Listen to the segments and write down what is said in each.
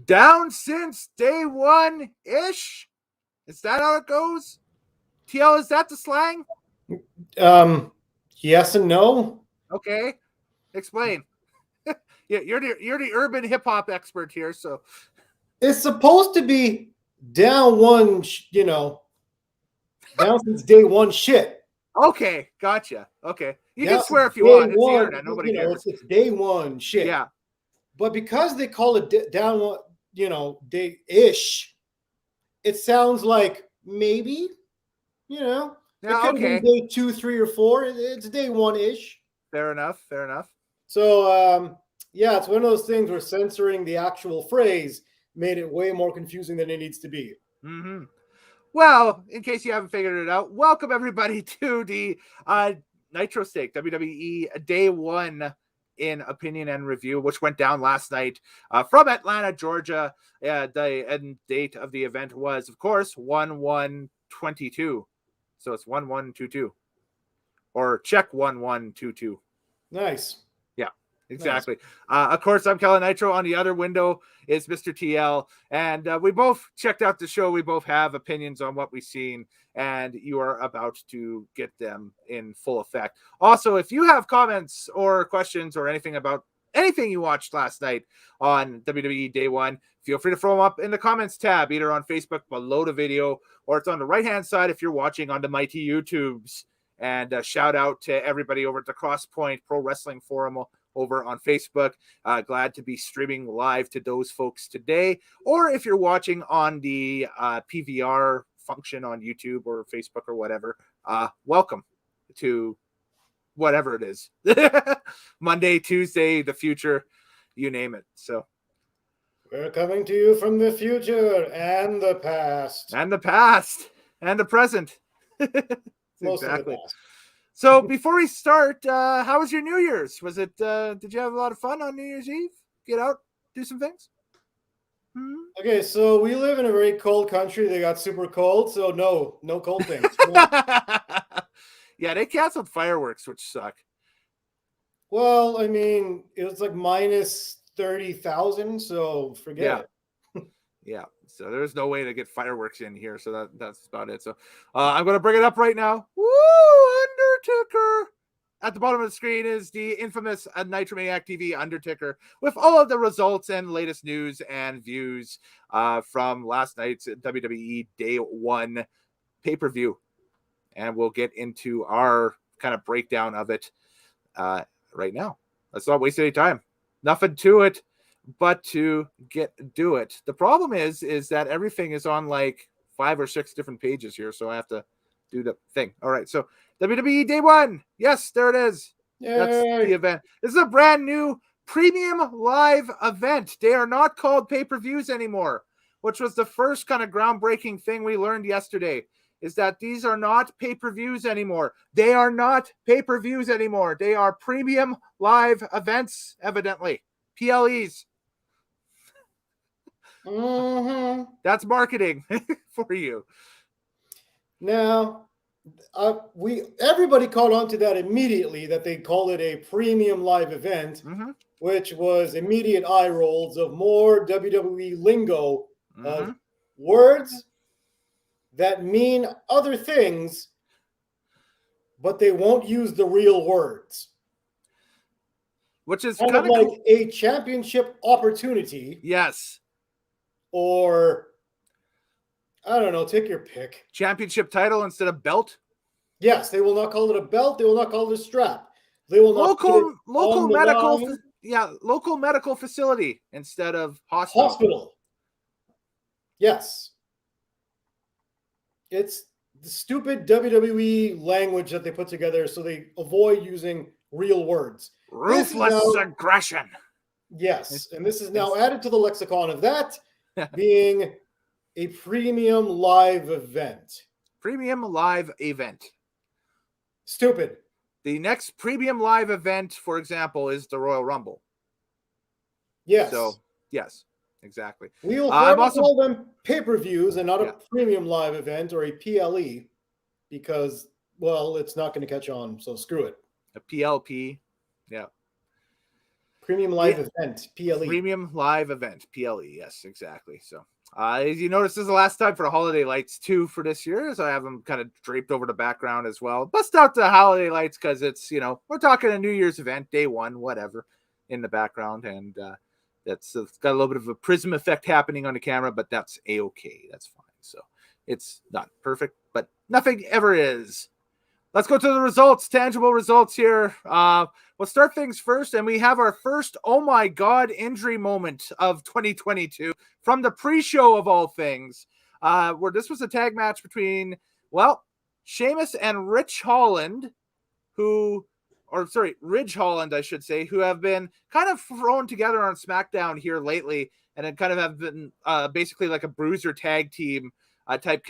Down since day one-ish? Is that how it goes? TL, is that the slang? Yes and no. Okay. Explain. Yeah, you're the urban hip-hop expert here, so. It's supposed to be down one, down since day one shit. Okay, gotcha. Okay. You Down can swear if you day want. It's the one, internet. Nobody cares. It's day one shit. Yeah. But because they call it down one, day-ish, it sounds like maybe, Yeah, it could have been day 2, 3, or 4. It's day one-ish. Fair enough. So, yeah, it's one of those things where censoring the actual phrase made it way more confusing than it needs to be. Mm-hmm. Well, in case you haven't figured it out, welcome everybody to the Nitro Stake WWE Day 1 in Opinion and Review, which went down last night from Atlanta, Georgia. The end date of the event was, of course, 1/1/22. So it's 1/1/22. Or check 1/1/22. Nice. Yeah, exactly. Nice. Of course, I'm Kellen Nitro. On the other window is Mr.TL. And we both checked out the show. We both have opinions on what we've seen. And you are about to get them in full effect. Also, if you have comments or questions or anything about anything you watched last night on WWE Day 1, feel free to throw them up in the comments tab, either on Facebook below the video, or it's on the right-hand side if you're watching on the mighty YouTubes. And shout out to everybody over at the Crosspoint Pro Wrestling Forum over on Facebook. Glad to be streaming live to those folks today. Or if you're watching on the PVR function on YouTube or Facebook or whatever, welcome to whatever it is. Monday, Tuesday, the future, you name it. So we're coming to you from the future and the past. And the past. And the present. Exactly. So before we start, how was your New Year's? Was it, did you have a lot of fun on New Year's Eve? Get out, do some things? Okay, so we live in a very cold country. They got super cold, so no cold things. Yeah, they canceled fireworks, which suck. Well, I mean, it was like minus 30,000, so forget it. Yeah, so there's no way to get fireworks in here, so that's about it. So I'm going to bring it up right now. Woo, Undertaker! At the bottom of the screen is the infamous Nitromaniac TV Undertaker with all of the results and latest news and views from last night's WWE Day 1 pay-per-view. And we'll get into our kind of breakdown of it right now. Let's not waste any time. Nothing to it but to do it. The problem is that everything is on like 5 or 6 different pages here, so I have to do the thing. All right, so WWE Day 1. Yes, there it is. Yay. That's the event. This is a brand new premium live event. They are not called pay-per-views anymore, which was the first kind of groundbreaking thing we learned yesterday, is that these are not pay-per-views anymore. They are not pay-per-views anymore. They are premium live events, evidently. PLEs. Mm-hmm. That's marketing for you. Now, everybody caught on to that immediately, that they called it a premium live event, which was immediate eye rolls of more WWE lingo of words that mean other things, but they won't use the real words. Which is kind of like cool. A championship opportunity. Yes. Or, I don't know, take your pick. Championship title instead of belt? Yes, they will not call it a belt. They will not call it a strap. They will not local medical facility instead of hospital. Yes. It's the stupid WWE language that they put together so they avoid using real words. Ruthless aggression. Yes, and this is now added to the lexicon of that being a premium live event. Premium live event. Stupid. The next premium live event, for example, is the Royal Rumble. Yes. So, yes, exactly. We will call them pay-per-views and not a premium live event or a PLE because, well, it's not going to catch on, so screw it. A PLP, yeah. Premium Live Event, PLE. Premium Live Event, PLE. Yes, exactly. So, as you notice, this is the last time for the holiday lights too for this year, so I have them kind of draped over the background as well. Bust out the holiday lights because it's, we're talking a New Year's event, day one, whatever, in the background, and it's got a little bit of a prism effect happening on the camera, but that's a-okay. That's fine. So it's not perfect, but nothing ever is. Let's go to the results, tangible results here. We'll start things first, and we have our first, oh my God, injury moment of 2022 from the pre-show of all things, where this was a tag match between, Sheamus and Ridge Holland, Ridge Holland, I should say, who have been kind of thrown together on SmackDown here lately, and then kind of have been basically like a bruiser tag team type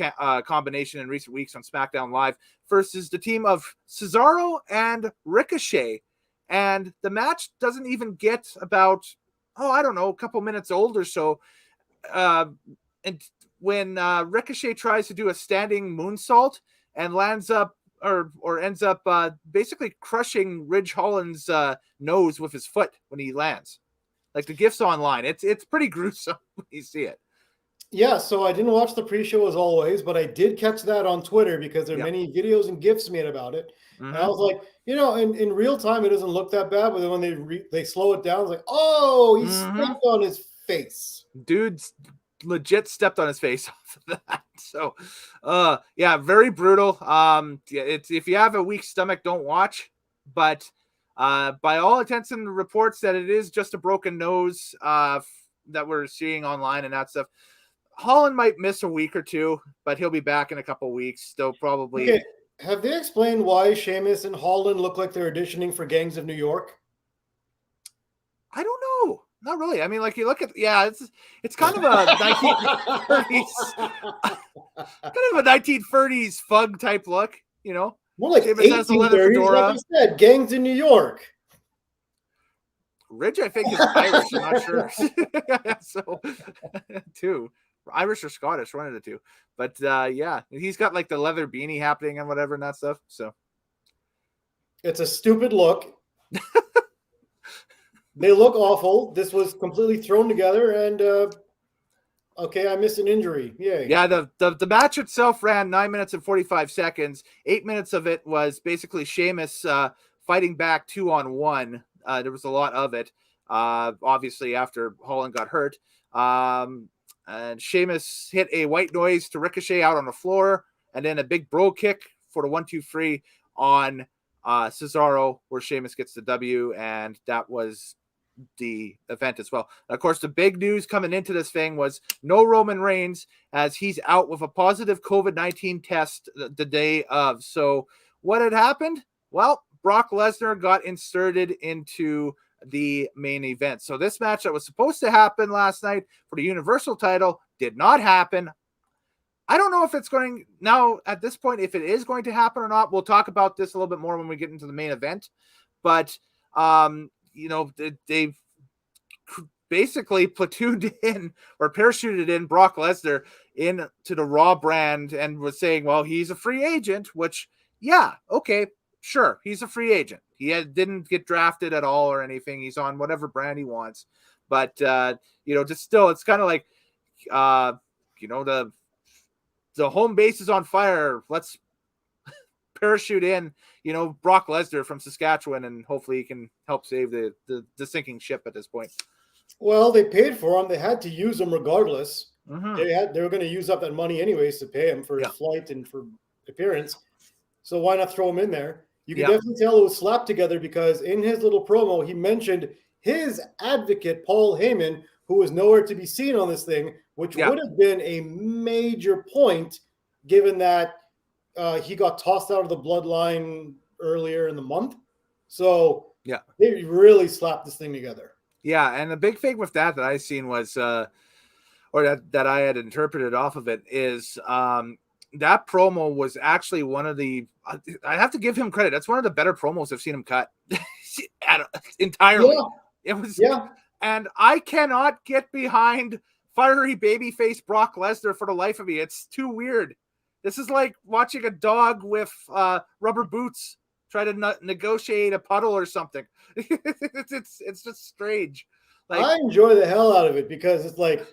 combination in recent weeks on SmackDown Live versus the team of Cesaro and Ricochet. And the match doesn't even get about, a couple minutes old or so. And when Ricochet tries to do a standing moonsault and lands up or ends up basically crushing Ridge Holland's nose with his foot when he lands. Like the GIFs online. It's pretty gruesome when you see it. Yeah, so I didn't watch the pre-show as always, but I did catch that on Twitter because there are many videos and GIFs made about it. Mm-hmm. And I was like, in real time, it doesn't look that bad, but then when they slow it down, it's like, oh, he stepped on his face. Dude's legit stepped on his face off of that. So, very brutal. It's if you have a weak stomach, don't watch. But by all intents and reports, that it is just a broken nose that we're seeing online and that stuff. Holland might miss a week or two, but he'll be back in a couple weeks. They'll probably. Okay. Have they explained why Sheamus and Holland look like they're auditioning for Gangs of New York? I don't know. Not really. I mean, like you look at, it's kind of a 1930s, kind of a 1930s fug type look, More like 1830s, like I said, Gangs in New York. Ridge, I think, is Irish. I'm not sure. So, too. Irish or Scottish, one of the two. But he's got like the leather beanie happening and whatever and that stuff. So it's a stupid look. They look awful. This was completely thrown together, and I missed an injury. Yay. Yeah, the match itself ran 9 minutes and 45 seconds. 8 minutes of it was basically Sheamus fighting back 2-on-1. There was a lot of it, obviously, after Holland got hurt. And Sheamus hit a white noise to Ricochet out on the floor, and then a big bro kick for the 1-2-3 on Cesaro, where Sheamus gets the W, and that was the event as well. Of course, the big news coming into this thing was no Roman Reigns, as he's out with a positive COVID-19 test the day of. So what had happened? Well, Brock Lesnar got inserted into the main event. So this match that was supposed to happen last night for the Universal title did not happen. I don't know if it's going now at this point, if it is going to happen or not. We'll talk about this a little bit more when we get into the main event. But, they've basically platooned in or parachuted in Brock Lesnar into the Raw brand and was saying, well, he's a free agent, which, sure, he's a free agent. He didn't get drafted at all or anything. He's on whatever brand he wants. But, just still, it's kind of like, the home base is on fire. Let's parachute in, Brock Lesnar from Saskatchewan, and hopefully he can help save the sinking ship at this point. Well, they paid for him. They had to use him regardless. Mm-hmm. They were going to use up that money anyways to pay him for his flight and for appearance. So why not throw him in there? You can definitely tell it was slapped together because in his little promo, he mentioned his advocate, Paul Heyman, who was nowhere to be seen on this thing, which would have been a major point given that he got tossed out of the bloodline earlier in the month. So they really slapped this thing together. Yeah, and the big thing with that I seen was, or that I had interpreted off of it is that promo was actually one of the, I have to give him credit. That's one of the better promos I've seen him cut entirely. Yeah. It was, and I cannot get behind fiery babyface Brock Lesnar for the life of me. It's too weird. This is like watching a dog with rubber boots try to negotiate a puddle or something. It's just strange. Like, I enjoy the hell out of it because it's like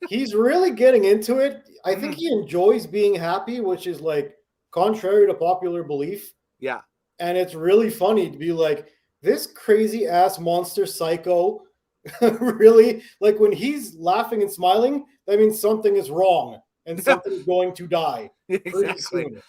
he's really getting into it. I think he enjoys being happy, which is like contrary to popular belief. Yeah. And it's really funny to be like, this crazy ass monster psycho really, like when he's laughing and smiling, that means something is wrong and something is going to die pretty soon.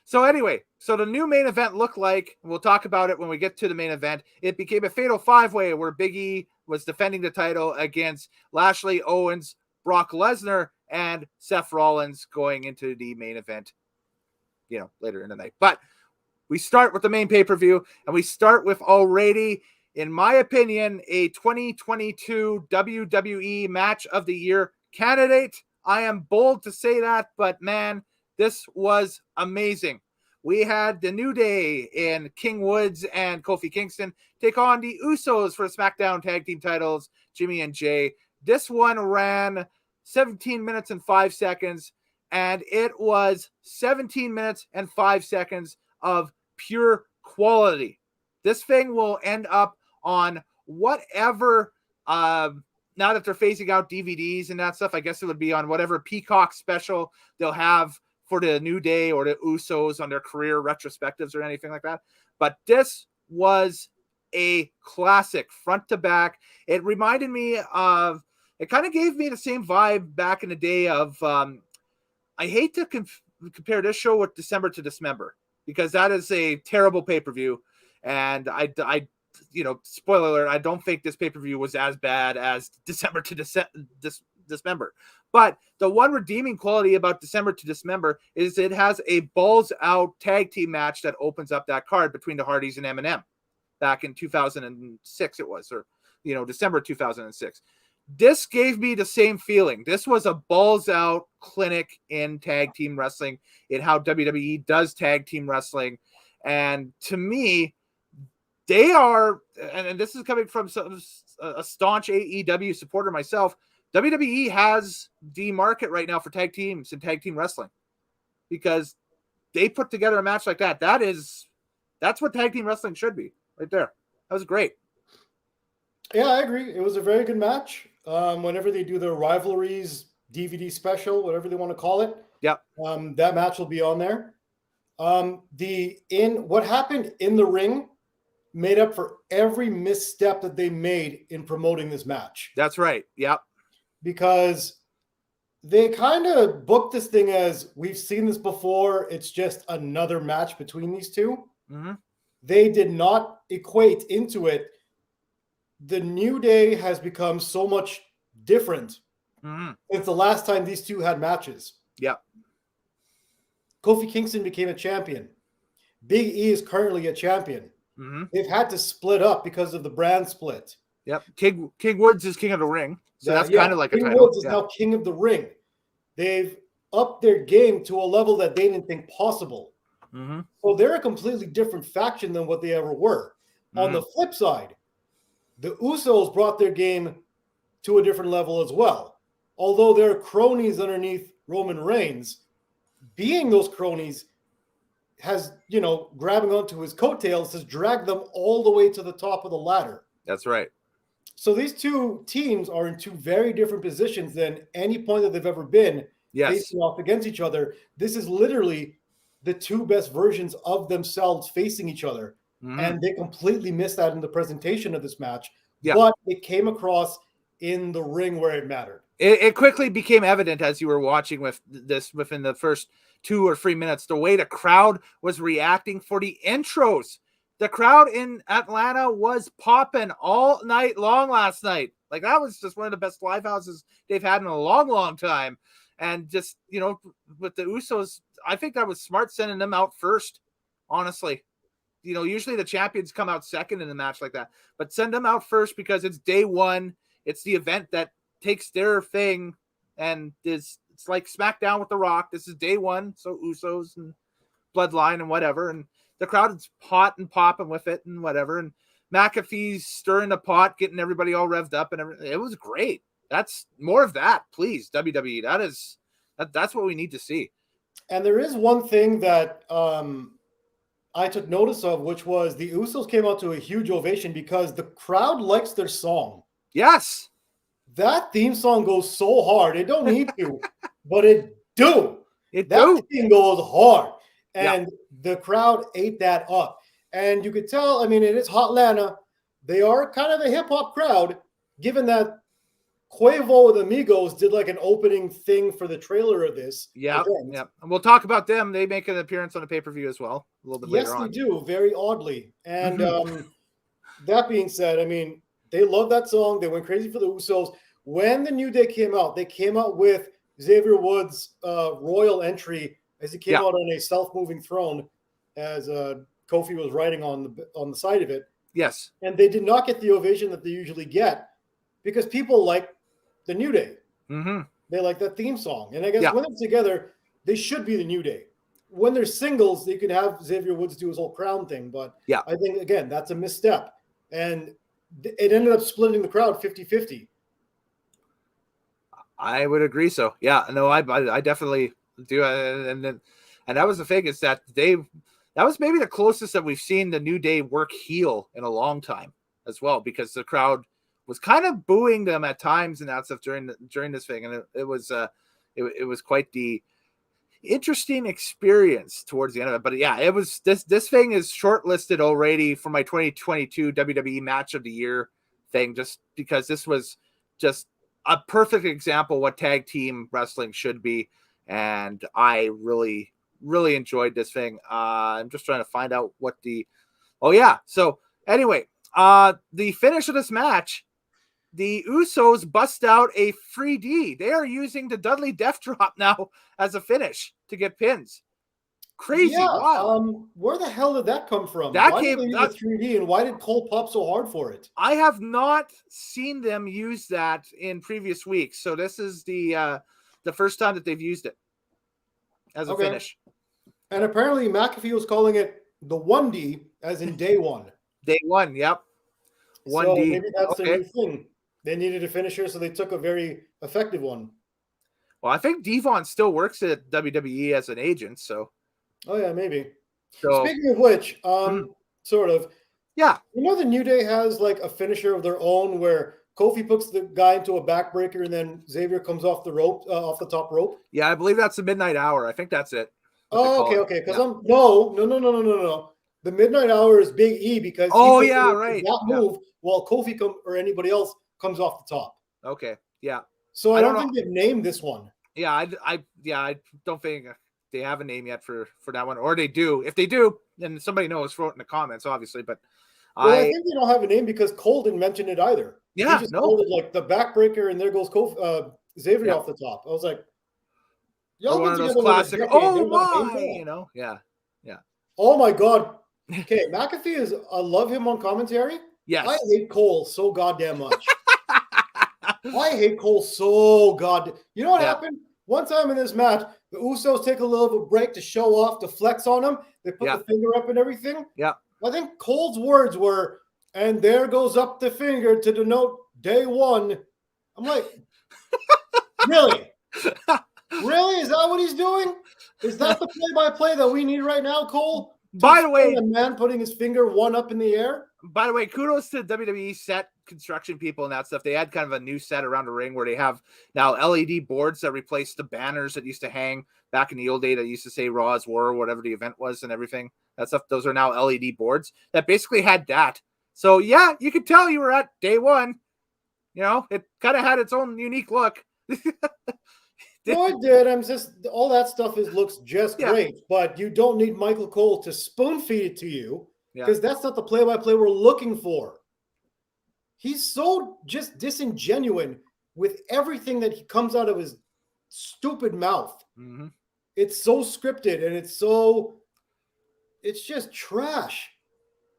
So anyway, so the new main event looked like, we'll talk about it when we get to the main event. It became a fatal 5-way where Big E was defending the title against Lashley, Owens, Brock Lesnar, and Seth Rollins going into the main event, later in the night. But we start with the main pay-per-view, and we start with already, in my opinion, a 2022 WWE Match of the Year candidate. I am bold to say that, but man, this was amazing. We had the New Day in King Woods and Kofi Kingston take on the Usos for SmackDown Tag Team titles, Jimmy and Jay. This one ran 17 minutes and 5 seconds, and it was 17 minutes and 5 seconds of pure quality. This thing will end up on whatever, now that they're phasing out DVDs and that stuff, I guess it would be on whatever Peacock special they'll have for the New Day or the Usos on their career retrospectives or anything like that. But this was a classic front to back. It reminded me of, it kind of gave me the same vibe back in the day of, I hate to compare this show with December to Dismember, because that is a terrible pay-per-view. And I spoiler alert, I don't think this pay-per-view was as bad as December to Dismember. But the one redeeming quality about December to Dismember is it has a balls out tag team match that opens up that card between the Hardys and M&M back in 2006 it was, or December 2006. This gave me the same feeling. This was a balls out clinic in tag team wrestling, in how WWE does tag team wrestling. And to me, they are, and this is coming from a staunch AEW supporter myself, WWE has the market right now for tag teams and tag team wrestling, because they put together a match like that. That's what tag team wrestling should be right there. That was great. Yeah, I agree. It was a very good match. Whenever they do their rivalries DVD special, whatever they want to call it, that match will be on there. What happened in the ring made up for every misstep that they made in promoting this match. That's right. Yep. Because they kind of booked this thing as, we've seen this before, it's just another match between these two. Mm-hmm. They did not equate into it. The New Day has become so much different since the last time these two had matches. Yep. Kofi Kingston became a champion. Big E is currently a champion. Mm-hmm. They've had to split up because of the brand split. Yep. King Woods is king of the ring. So that's kind of like King a title. Woods is now king of the ring. They've upped their game to a level that they didn't think possible. Mm-hmm. So they're a completely different faction than what they ever were. Mm-hmm. On the flip side, the Usos brought their game to a different level as well. Although they're cronies underneath Roman Reigns, being those cronies has, grabbing onto his coattails has dragged them all the way to the top of the ladder. That's right. So these two teams are in two very different positions than any point that they've ever been facing off against each other. This is literally the two best versions of themselves facing each other. Mm-hmm. And they completely missed that in the presentation of this match. Yeah. But it came across in the ring where it mattered. It quickly became evident as you were watching with this within the first 2 or 3 minutes, the way the crowd was reacting for the intros. The crowd in Atlanta was popping all night long last night. Like, that was just one of the best live houses they've had in a long, long time. And just, with the Usos, I think that was smart sending them out first, honestly. Usually the champions come out second in a match like that. But send them out first because it's day one. It's the event that takes their thing. And it's like SmackDown with The Rock. This is day one. So Usos and Bloodline and whatever. And the crowd is hot and popping with it and whatever. And McAfee's stirring the pot, getting everybody all revved up and everything. It was great. That's more of that, please, WWE. That's what we need to see. And there is one thing that I I took notice of, which was the Usos came out to a huge ovation because the crowd likes their song. Yes. That theme song goes so hard. It don't need to, but it do. That thing goes hard. And the crowd ate that up. And you could tell, I mean, it is Hotlanta. They are kind of a hip-hop crowd, given that Quavo with Amigos did like an opening thing for the trailer of this. Yeah. And we'll talk about them. They make an appearance on the pay-per-view as well a little bit later on. Yes, they do, very oddly. And that being said, I mean, they love that song. They went crazy for the Usos. When the New Day came out, they came out with Xavier Woods' royal entry as he came out on a self-moving throne, as Kofi was riding on the side of it. Yes. And they did not get the ovation that they usually get because people like the New Day. Mm-hmm. They like that theme song. And I guess when they're together, they should be the New Day. When they're singles, they could have Xavier Woods do his whole crown thing. But I think, again, that's a misstep. And it ended up splitting the crowd 50-50. I would agree. So, yeah, no, I definitely do. And that was the thing, is that that was maybe the closest that we've seen the New Day work heel in a long time as well, because the crowd was kind of booing them at times and that stuff during this thing. And it was quite the interesting experience towards the end of it. But yeah, it was this thing is shortlisted already for my 2022 WWE Match of the Year thing, just because this was just a perfect example of what tag team wrestling should be. And I really, really enjoyed this thing. I'm just trying to find out what so anyway, the finish of this match, the Usos bust out a 3D. They are using the Dudley Death Drop now as a finish to get pins. Crazy. Wild. Where the hell did that come from? Why did they use a 3D, and why did Cole pop so hard for it? I have not seen them use that in previous weeks, so this is the first time that they've used it as a finish. And apparently McAfee was calling it the 1D, as in day one. Day one, yep. 1D. So maybe that's their new thing. They needed a finisher, so they took a very effective one. Well, I think Devon still works at WWE as an agent, so. Oh, yeah, maybe. So, speaking of which, sort of. Yeah. You know the New Day has like a finisher of their own where Kofi puts the guy into a backbreaker and then Xavier comes off the rope, off the top rope? Yeah, I believe that's the Midnight Hour. I think that's it. Oh, okay. Because no. The Midnight Hour is Big E because right. That move while Kofi or anybody else comes off the top. Okay, yeah. So I don't think they've named this one. Yeah, I don't think they have a name yet for that one, or they do. If they do, then somebody knows. Throw it in the comments, obviously. But I think they don't have a name because Cole didn't mention it either. Yeah, he just called it like the backbreaker, and there goes Xavier off the top. I was like, y'all one of those classic. Oh my, yeah. Oh my God. Okay, McAfee I love him on commentary. Yes. I hate Cole so goddamn much. I hate Cole so goddamn. You know what happened? One time in this match, the Usos take a little of a break to show off, to flex on him. They put the finger up and everything. Yeah. I think Cole's words were, and there goes up the finger to denote day one. I'm like, really? Really? Is that what he's doing? Is that the play-by-play that we need right now, Cole? By the way, a man putting his finger one up in the air. By the way, kudos to WWE set construction people and that stuff. They had kind of a new set around the ring where they have now LED boards that replace the banners that used to hang back in the old day that used to say Raw's War or whatever the event was and everything. That stuff. Those are now LED boards that basically had that. So yeah, you could tell you were at day one. You know, it kind of had its own unique look. No, it did. I'm just all that stuff looks just great, but you don't need Michael Cole to spoon feed it to you because that's not the play-by-play we're looking for. He's so just disingenuous with everything that he comes out of his stupid mouth. Mm-hmm. It's so scripted and it's just trash.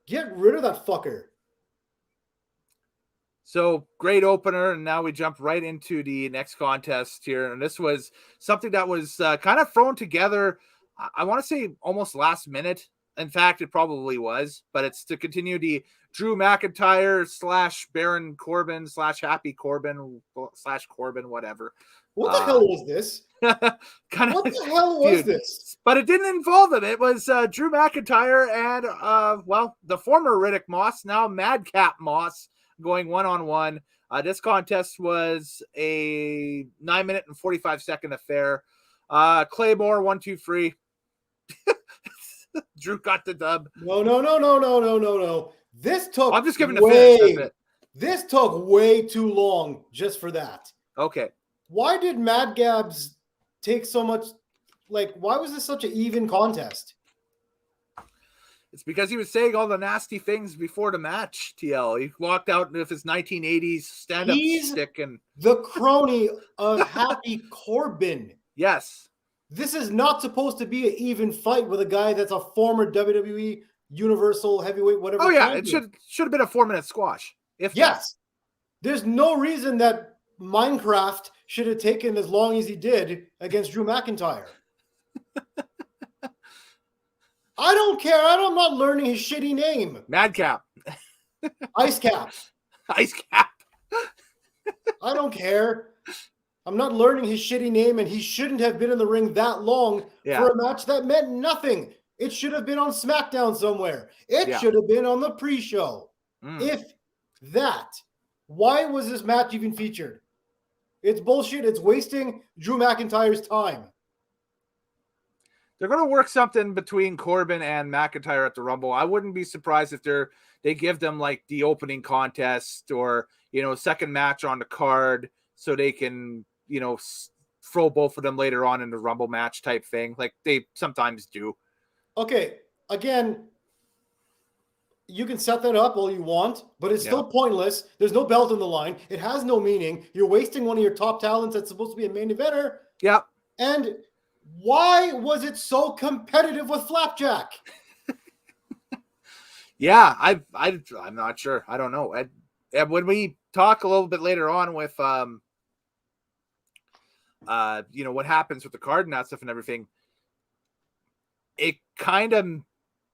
Get rid of that fucker. So great opener, and now we jump right into the next contest here. And this was something that was kind of thrown together, I want to say almost last minute. In fact, it probably was, but it's to continue the Drew McIntyre / Baron Corbin / Happy Corbin / Corbin, whatever. What the hell was this? What the hell was this? But it didn't involve him. It was Drew McIntyre and, the former Riddick Moss, now Madcap Moss, going one-on-one. This contest was a 9-minute and 45-second affair. Claymore, 1, 2, 3. Drew got the dub. No. This took I'm just giving the finish. That's it. This took way too long just for that. Okay. Why did Mad Gabs take so much? Like, why was this such an even contest? It's because he was saying all the nasty things before the match, TL. He walked out with his 1980s stand-up stick. And the crony of Happy Corbin. Yes. This is not supposed to be an even fight with a guy that's a former WWE Universal Heavyweight, whatever. Oh, yeah. It should have been a 4-minute squash. Yes. There's no reason that Minecraft should have taken as long as he did against Drew McIntyre. I don't care. I'm not learning his shitty name. Madcap. Ice Cap. Ice Cap. I don't care. I'm not learning his shitty name, and he shouldn't have been in the ring that long for a match that meant nothing. It should have been on SmackDown somewhere. It should have been on the pre-show. If that. Why was this match even featured? It's bullshit. It's wasting Drew McIntyre's time. They're going to work something between Corbin and McIntyre at the Rumble. I wouldn't be surprised if they give them like the opening contest or, second match on the card so they can, throw both of them later on in the Rumble match type thing. Like they sometimes do. Okay. Again, you can set that up all you want, but it's still pointless. There's no belt on the line. It has no meaning. You're wasting one of your top talents that's supposed to be a main eventer. Yeah. And why was it so competitive with Flapjack? Yeah, I'm not sure. I don't know. When we talk a little bit later on with what happens with the card and that stuff and everything, it kind of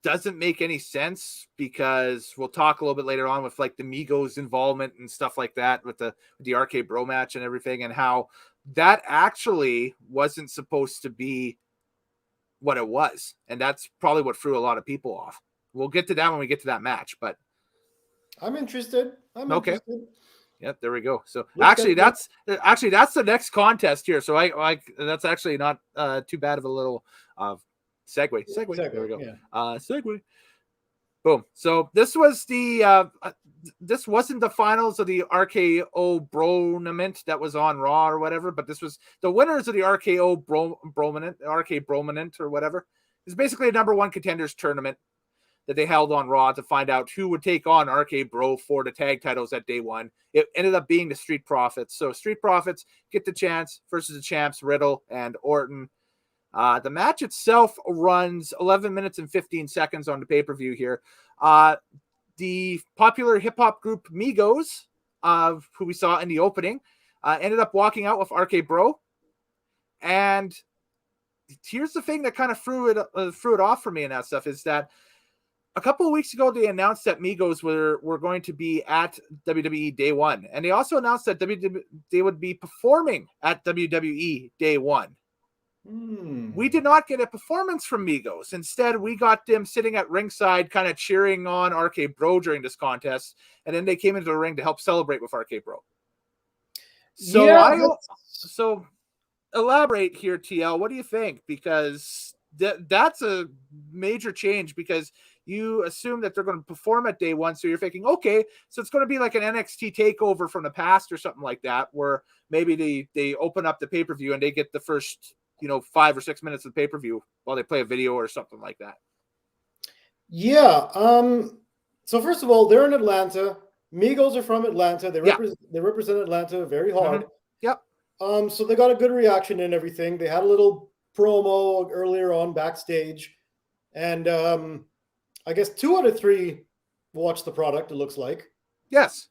doesn't make any sense because we'll talk a little bit later on with like the Migos involvement and stuff like that with the RK Bro match and everything, and how that actually wasn't supposed to be what it was. And that's probably what threw a lot of people off. We'll get to that when we get to that match, but I'm interested. Okay. Yep, there we go. So actually that's the next contest here. So I that's actually not too bad of a little segue. There we go. Yeah. Segue. Boom. So this was this wasn't the finals of the RKO Bronament that was on Raw or whatever, but this was the winners of the RKO Brominant or whatever. It's basically a number one contenders tournament that they held on Raw to find out who would take on RK Bro for the tag titles at day one. It ended up being the Street Profits. So Street Profits get the chance versus the champs, Riddle and Orton. The match itself runs 11 minutes and 15 seconds on the pay-per-view here. The popular hip-hop group Migos, who we saw in the opening, ended up walking out with RK Bro. And here's the thing that kind of threw it off for me and that stuff is that a couple of weeks ago, they announced that Migos were going to be at WWE Day One. And they also announced that they would be performing at WWE Day One. We did not get a performance from Migos. Instead, we got them sitting at ringside kind of cheering on RK Bro during this contest. And then they came into the ring to help celebrate with RK Bro. So elaborate here, TL. What do you think? Because that's a major change because you assume that they're going to perform at day one. So you're thinking, okay, so it's going to be like an NXT takeover from the past or something like that, where maybe they open up the pay-per-view and they get the first, 5 or 6 minutes of the pay-per-view while they play a video or something like that. Yeah. So first of all, they're in Atlanta. Migos are from Atlanta. They represent Atlanta very hard. Yep. So they got a good reaction and everything. They had a little promo earlier on backstage. And I guess 2 out of 3 watched the product, it looks like. Yes.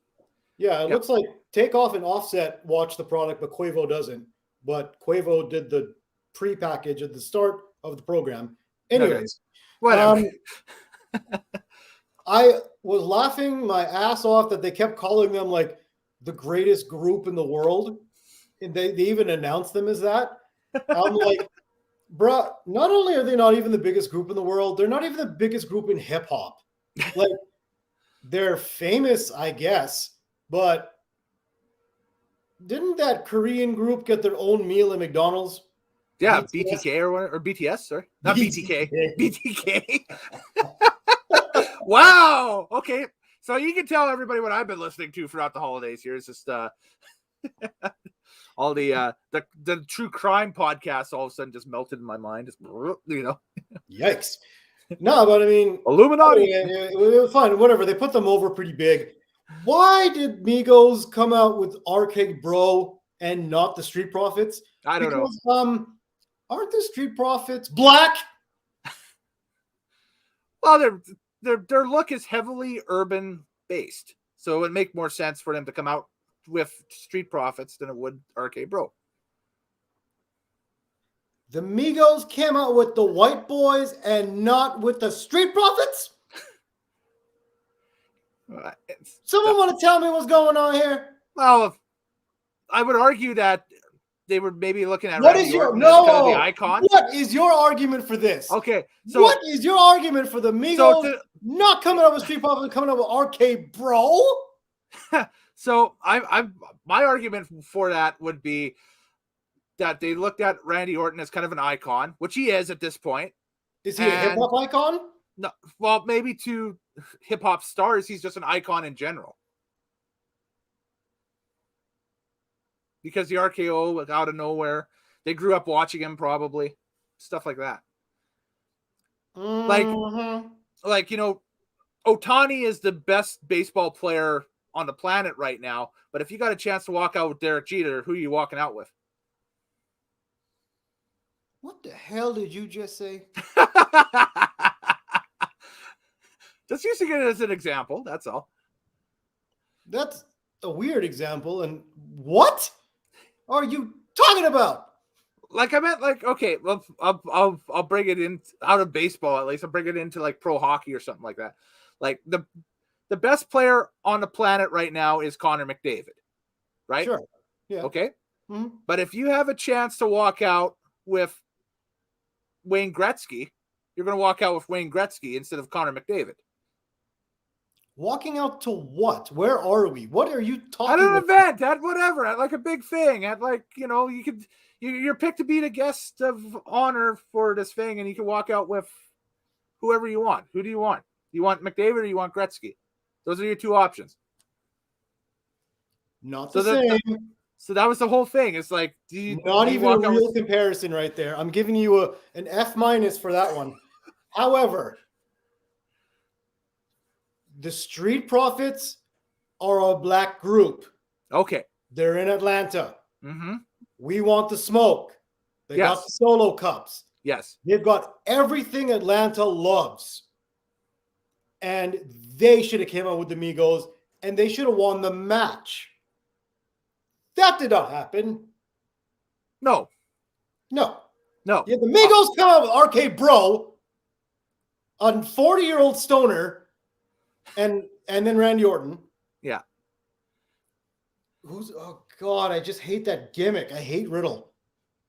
Yeah, it looks like Takeoff and Offset watched the product, but Quavo doesn't. But Quavo did the pre-package at the start of the program. Anyways. Whatever. I was laughing my ass off that they kept calling them like the greatest group in the world. they even announced them as that. I'm like, bruh, not only are they not even the biggest group in the world, they're not even the biggest group in hip hop. Like, they're famous, I guess, but didn't that Korean group get their own meal at McDonald's? Yeah, BTS? BTK or BTS, sorry. Not BTK. BTK. Wow. Okay. So you can tell everybody what I've been listening to throughout the holidays here. It's just all the true crime podcasts all of a sudden just melted in my mind. Just, Yikes. No, but I mean, Illuminati. It was fine. Whatever. They put them over pretty big. Why did Migos come out with Arcade Bro and not the Street Profits? I don't know. Aren't the Street Profits black? Well, their look is heavily urban based, so it would make more sense for them to come out with Street Profits than it would Arcade Bro. The Migos came out with the White Boys and not with the Street Profits? Someone want to tell me what's going on here? Well, I would argue that they were maybe looking at what is your kind of the icon. What is your argument for this? Okay, so what is your argument for the Migos not coming up with Street Profits and coming up with Arcade Bro? So my argument for that would be that they looked at Randy Orton as kind of an icon, which he is at this point. Is he a hip hop icon? No, well, maybe to hip hop stars, he's just an icon in general. Because the RKO out of nowhere, they grew up watching him, probably stuff like that. Mm-hmm. Like Ohtani is the best baseball player on the planet right now. But if you got a chance to walk out with Derek Jeter, who are you walking out with? What the hell did you just say? Just using it as an example. That's all. That's a weird example. And what are you talking about? Like I meant, okay, well, I'll bring it in out of baseball at least. I'll bring it into like pro hockey or something like that. Like the best player on the planet right now is Connor McDavid, right? Sure. Yeah. Okay. Mm-hmm. But if you have a chance to walk out with Wayne Gretzky, you're going to walk out with Wayne Gretzky instead of Connor McDavid. Walking out to what? Where are we? What are you talking about? At an event, at whatever, at like a big thing, at like, you're picked to be the guest of honor for this thing, and you can walk out with whoever you want. Who do you want? Do you want McDavid or do you want Gretzky? Those are your two options. Not the same. So that was the whole thing. It's like, not even a real comparison right there. I'm giving you an F- for that one. However, the Street Profits are a black group. Okay. They're in Atlanta. Mm-hmm. We want the smoke. They got the solo cups. Yes. They've got everything Atlanta loves. And they should have came out with the Migos, and they should have won the match. That did not happen. No. Yeah, the Migos come out with Arcade Bro, a 40-year-old stoner, and then Randy Orton. Yeah. Oh God, I just hate that gimmick. I hate Riddle.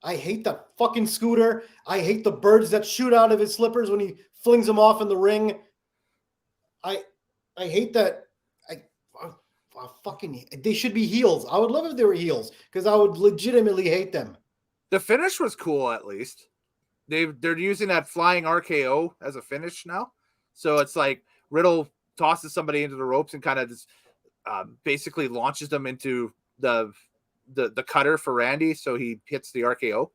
I hate the fucking scooter. I hate the birds that shoot out of his slippers when he flings them off in the ring. I hate that. They should be heels. I would love if they were heels because I would legitimately hate them. The finish was cool, at least. They're using that flying RKO as a finish now. So it's like Riddle tosses somebody into the ropes and kind of just, basically launches them into the cutter for Randy, so he hits the RKO.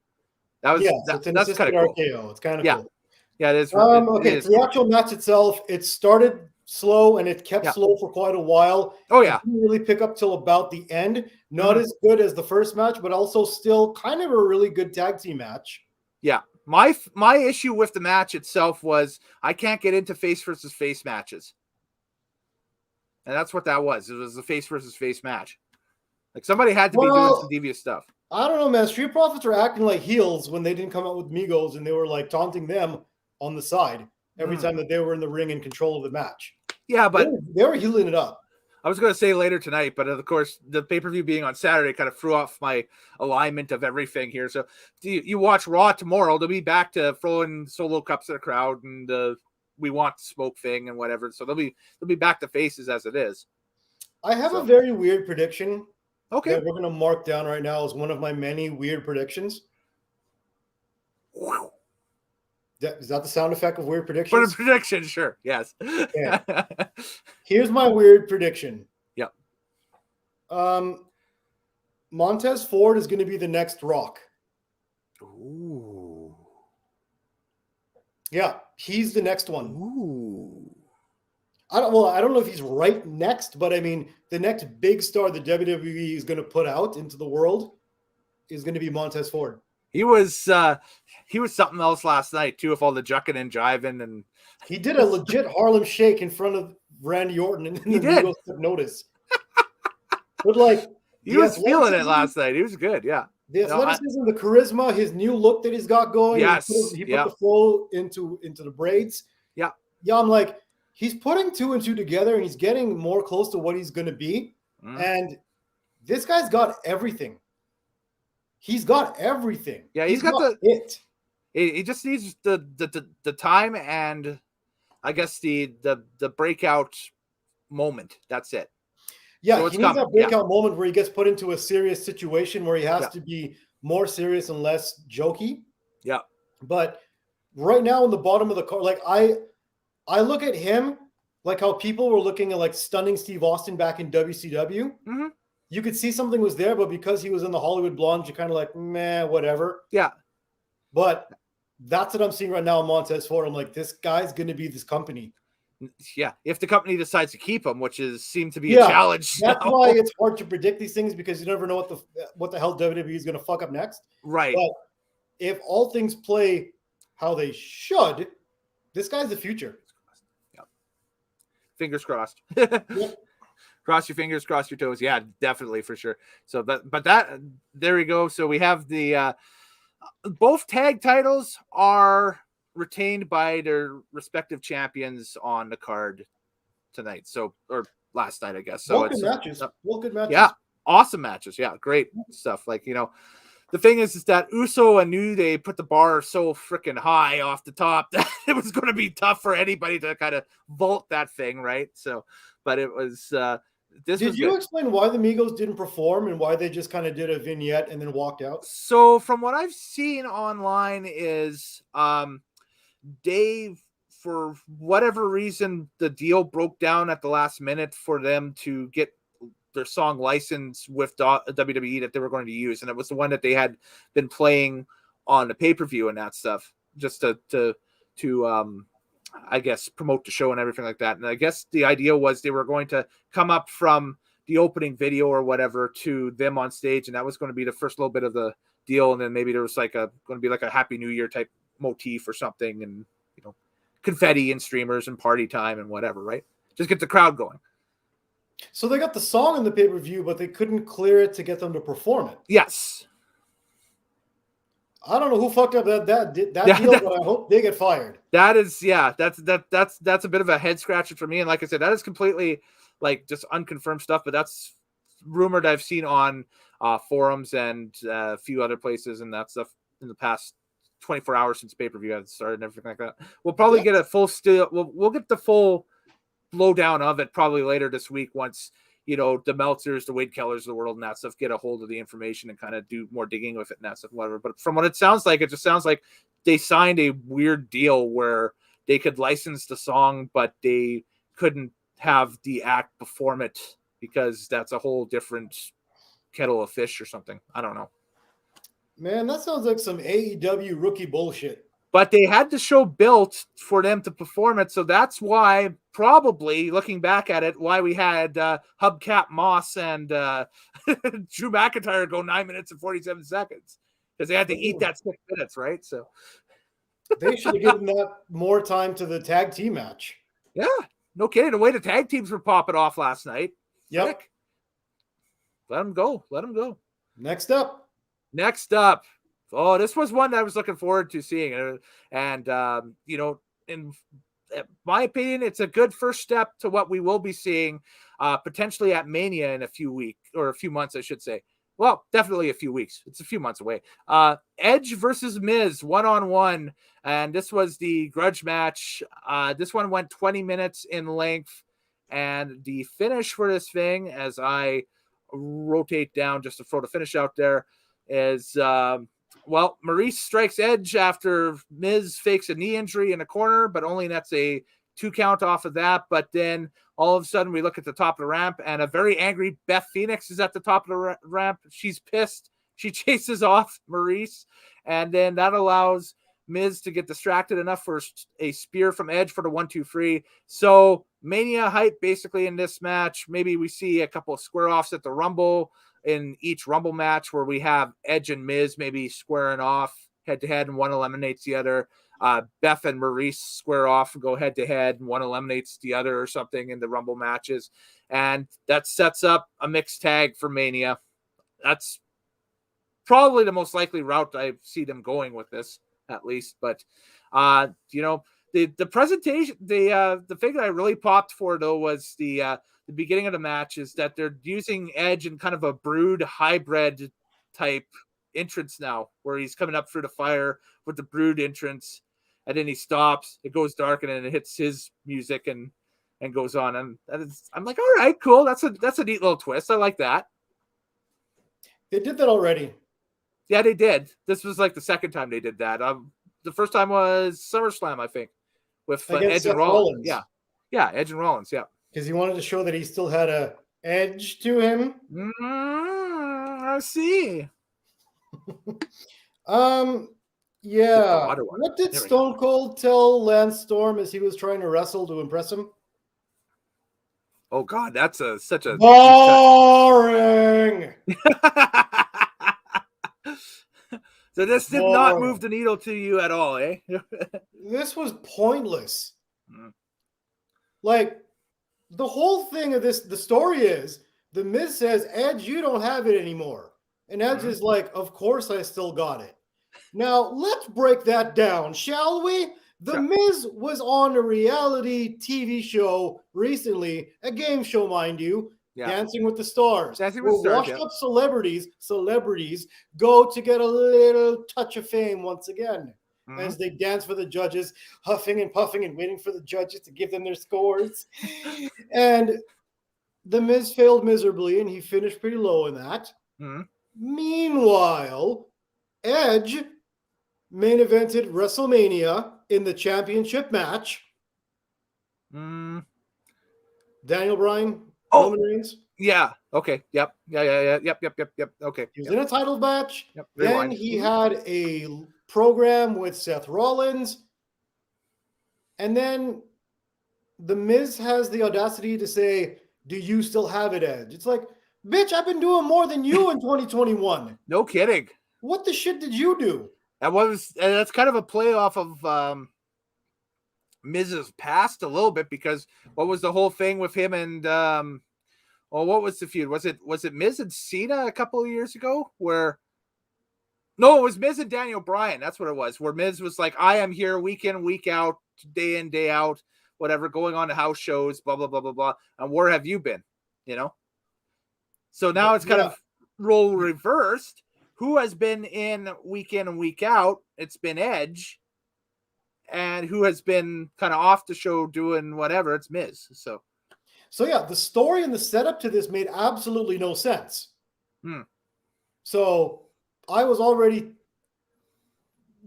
That's kind of cool. RKO. It's kind of cool. Yeah, it is. Okay, the actual match itself, it started slow and it kept slow for quite a while. Oh yeah, it didn't really pick up till about the end. Not as good as the first match, but also still kind of a really good tag team match. Yeah, my issue with the match itself was I can't get into face versus face matches, and that's what that was. It was a face versus face match. Like somebody had to be doing some devious stuff. I don't know, man. Street Profits were acting like heels when they didn't come out with Migos, and they were like taunting them on the side every time that they were in the ring in control of the match. Yeah, but they were healing it up. I was going to say later tonight, but of course, the pay-per-view being on Saturday kind of threw off my alignment of everything here. So you watch Raw tomorrow, they'll be back to throwing solo cups at the crowd and we want the smoke thing and whatever. So they'll be back to faces as it is. I have a very weird prediction. Okay. That we're going to mark down right now as one of my many weird predictions. Wow. Is that the sound effect of weird predictions? For the prediction, sure. Yes. Yeah. Here's my weird prediction. Yep. Montez Ford is going to be the next Rock. Ooh. Yeah, he's the next one. Ooh. I don't know if he's right next, but I mean, the next big star the WWE is going to put out into the world is going to be Montez Ford. He was something else last night too, with all the jucking and jiving, and he did a legit Harlem Shake in front of Randy Orton, and he did. Took notice. But like, he was feeling it last night. He was good, yeah. The athleticism, the charisma, his new look that he's got going. Yes, he put the flow into the braids. Yeah, yeah. I'm like, he's putting 2 and 2 together, and he's getting more close to what he's going to be. And this guy's got everything. He's got everything. Yeah, he's got it. He just needs the time and I guess the breakout moment. That's it. Yeah, so he needs that breakout moment where he gets put into a serious situation where he has to be more serious and less jokey. Yeah. But right now in the bottom of the card, like I look at him like how people were looking at like stunning Steve Austin back in WCW. Mm-hmm. You could see something was there, but because he was in the Hollywood Blondes, you're kind of like, meh, whatever. Yeah. But that's what I'm seeing right now in Montez Ford. I'm like, this guy's going to be this company. Yeah. If the company decides to keep him, which seems to be a challenge. That's why it's hard to predict these things because you never know what the hell WWE is going to fuck up next. Right. But if all things play how they should, this guy's the future. Yeah. Fingers crossed. Yep. Cross your fingers, cross your toes. Yeah, definitely for sure. So there we go. So we have the both tag titles are retained by their respective champions on the card tonight. So, or last night, I guess. So good matches. Good matches. Yeah, awesome matches. Yeah, great stuff. Like, the thing is that Uso and New Day put the bar so freaking high off the top that it was going to be tough for anybody to kind of vault that thing, right? So, but it was. Did you explain why the Migos didn't perform and why they just kind of did a vignette and then walked out? So from what I've seen online is Dave, for whatever reason, the deal broke down at the last minute for them to get their song licensed with WWE that they were going to use. And it was the one that they had been playing on the pay-per-view and that stuff, just to I guess, promote the show and everything like that. And I guess the idea was they were going to come up from the opening video or whatever to them on stage. And that was going to be the first little bit of the deal. And then maybe there was going to be like a Happy New Year type motif or something, and, confetti and streamers and party time and whatever, right? Just get the crowd going. So they got the song in the pay-per-view, but they couldn't clear it to get them to perform it. Yes. I don't know who fucked up that deal, but I hope they get fired. That is, that's a bit of a head scratcher for me. And like I said, that is completely like just unconfirmed stuff, but that's rumored I've seen on forums and a few other places and that stuff in the past 24 hours since pay-per-view had started and everything like that. We'll probably get a full we'll get the full lowdown of it probably later this week once the Meltzers, the Wade Kellers of the world and that stuff get a hold of the information and kind of do more digging with it and that stuff, whatever. But from what it sounds like, it just sounds like they signed a weird deal where they could license the song, but they couldn't have the act perform it because that's a whole different kettle of fish or something. I don't know. Man, that sounds like some AEW rookie bullshit. But they had the show built for them to perform it. So that's why, probably, looking back at it, why we had Hubcap Moss and Drew McIntyre go 9 minutes and 47 seconds. Because they had to eat that 6 minutes, right? So they should have given that more time to the tag team match. Yeah, no kidding. The way the tag teams were popping off last night. Yep. Frick. Let them go. Next up. Oh, this was one that I was looking forward to seeing. And in in my opinion, it's a good first step to what we will be seeing potentially at Mania in a few weeks or a few months, I should say. Well, definitely a few weeks. It's a few months away. Edge versus Miz 1-on-1. And this was the grudge match. This one went 20 minutes in length. And the finish for this thing, as I rotate down just to throw the finish out there, is, Maurice strikes Edge after Miz fakes a knee injury in the corner, but only that's a 2 count off of that. But then all of a sudden we look at the top of the ramp and a very angry Beth Phoenix is at the top of the ramp. She's pissed. She chases off Maurice, and then that allows Miz to get distracted enough for a spear from Edge for the 1-2-3. So Mania hype basically in this match. Maybe we see a couple of square offs at the Rumble in each Rumble match where we have Edge and Miz maybe squaring off head to head and one eliminates the other. Beth and Maurice square off and go head to head and one eliminates the other or something in the Rumble matches. And that sets up a mixed tag for Mania. That's probably the most likely route I see them going with this, at least. But, the presentation, the thing that I really popped for, though, was the beginning of the match is that they're using Edge in kind of a Brood hybrid type entrance now, where he's coming up through the fire with the Brood entrance, and then he stops, it goes dark, and then it hits his music and goes on. And I'm like, all right, cool. That's a neat little twist. I like that. They did that already. Yeah, they did. This was like the second time they did that. The first time was SummerSlam, I think, with Edge and Rollins. Yeah, Edge and Rollins. Yeah, because he wanted to show that he still had a edge to him. I see. Yeah. What did Stone Cold tell Lance Storm as he was trying to wrestle to impress him? Oh God, that's such a boring. So this did not move the needle to you at all, eh? This was pointless. Like, the whole thing of this, the story is, the Miz says, Edge, you don't have it anymore. And Edge is like, of course I still got it. Now, let's break that down, shall we? The Miz was on a reality TV show recently, a game show, mind you, Dancing with the Stars. Dancing with the Stars, washed-up celebrities go to get a little touch of fame once again. As they dance for the judges, huffing and puffing and waiting for the judges to give them their scores. And the Miz failed miserably, and he finished pretty low in that. Meanwhile, Edge main evented WrestleMania in the championship match. Daniel Bryan, Roman Reigns. Yeah. Okay. Yep. Yeah. Yep. Okay. He was in a title match. Then he had a program with Seth Rollins. And then the Miz has the audacity to say, do you still have it, Edge? It's like, bitch, I've been doing more than you in 2021. No kidding. What the shit did you do? That's kind of a play off of Miz's past a little bit, because what was the whole thing with him and what was the feud? Was it Miz and Cena a couple of years ago? No, it was Miz and Daniel Bryan. That's what it was. Where Miz was like, I am here week in, week out, day in, day out, whatever, going on to house shows, blah, blah, blah, blah, blah. And where have you been? So now it's kind of role reversed. Who has been in and week out? It's been Edge. And who has been kind of off the show doing whatever? It's Miz. So yeah, the story and the setup to this made absolutely no sense. So I was already,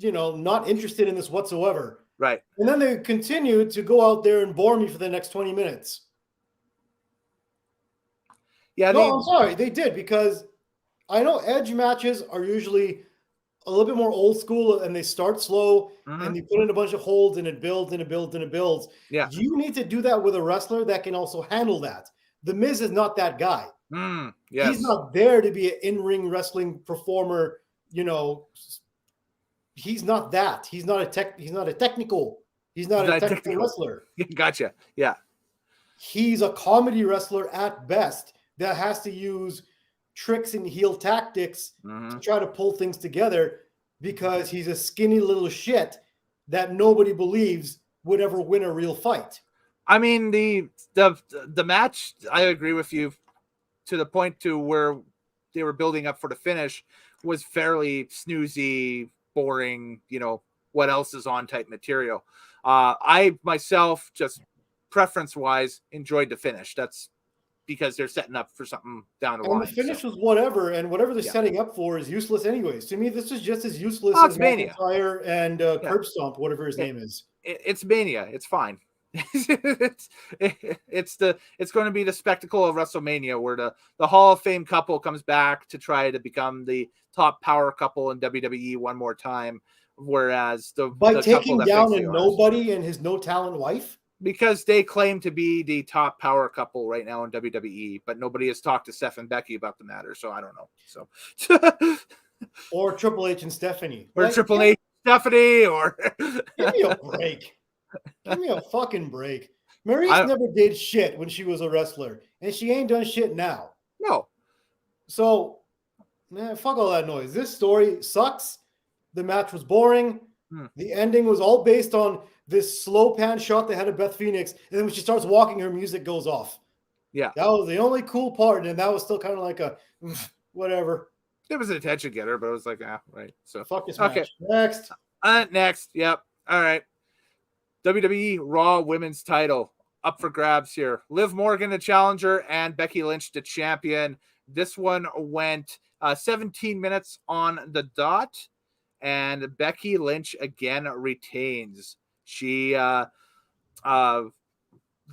not interested in this whatsoever. Right. And then they continued to go out there and bore me for the next 20 minutes. Yeah. I'm sorry. They did, because I know Edge matches are usually a little bit more old school, and they start slow and they put in a bunch of holds, and it builds and it builds and it builds. Yeah. You need to do that with a wrestler that can also handle that. The Miz is not that guy. Yes. He's not there to be an in-ring wrestling performer. He's not that. He's not a technical wrestler. Gotcha. Yeah. He's a comedy wrestler at best that has to use tricks and heel tactics to try to pull things together, because he's a skinny little shit that nobody believes would ever win a real fight. I mean, the match, I agree with you to the point to where they were building up for the finish was fairly snoozy, boring, what else is on type material. I myself, just preference wise, enjoyed the finish. That's because they're setting up for something down the line. And the finish was whatever, and whatever they're setting up for is useless anyways. To me, this is just as useless as McIntyre and Curb Stomp, whatever his name is. It's Mania. It's fine. it's going to be the spectacle of WrestleMania, where the Hall of Fame couple comes back to try to become the top power couple in WWE one more time, whereas by taking down a nobody and his no talent wife, because they claim to be the top power couple right now in WWE, but nobody has talked to Seth and Becky about the matter, so I don't know. So or Triple H and Stephanie, or Triple H and Stephanie, or give me a break. Give me a fucking break. Maurice never did shit when she was a wrestler, and she ain't done shit now. No. So, man, fuck all that noise. This story sucks. The match was boring. The ending was all based on this slow pan shot they had of Beth Phoenix, and then when she starts walking, her music goes off. Yeah. That was the only cool part, and that was still kind of like a whatever. It was an attention getter, but it was like, right. So fuck this match. Next. Next. Yep. All right. WWE Raw Women's title up for grabs here. Liv Morgan, the challenger, and Becky Lynch, the champion. This one went 17 minutes on the dot, and Becky Lynch again retains. She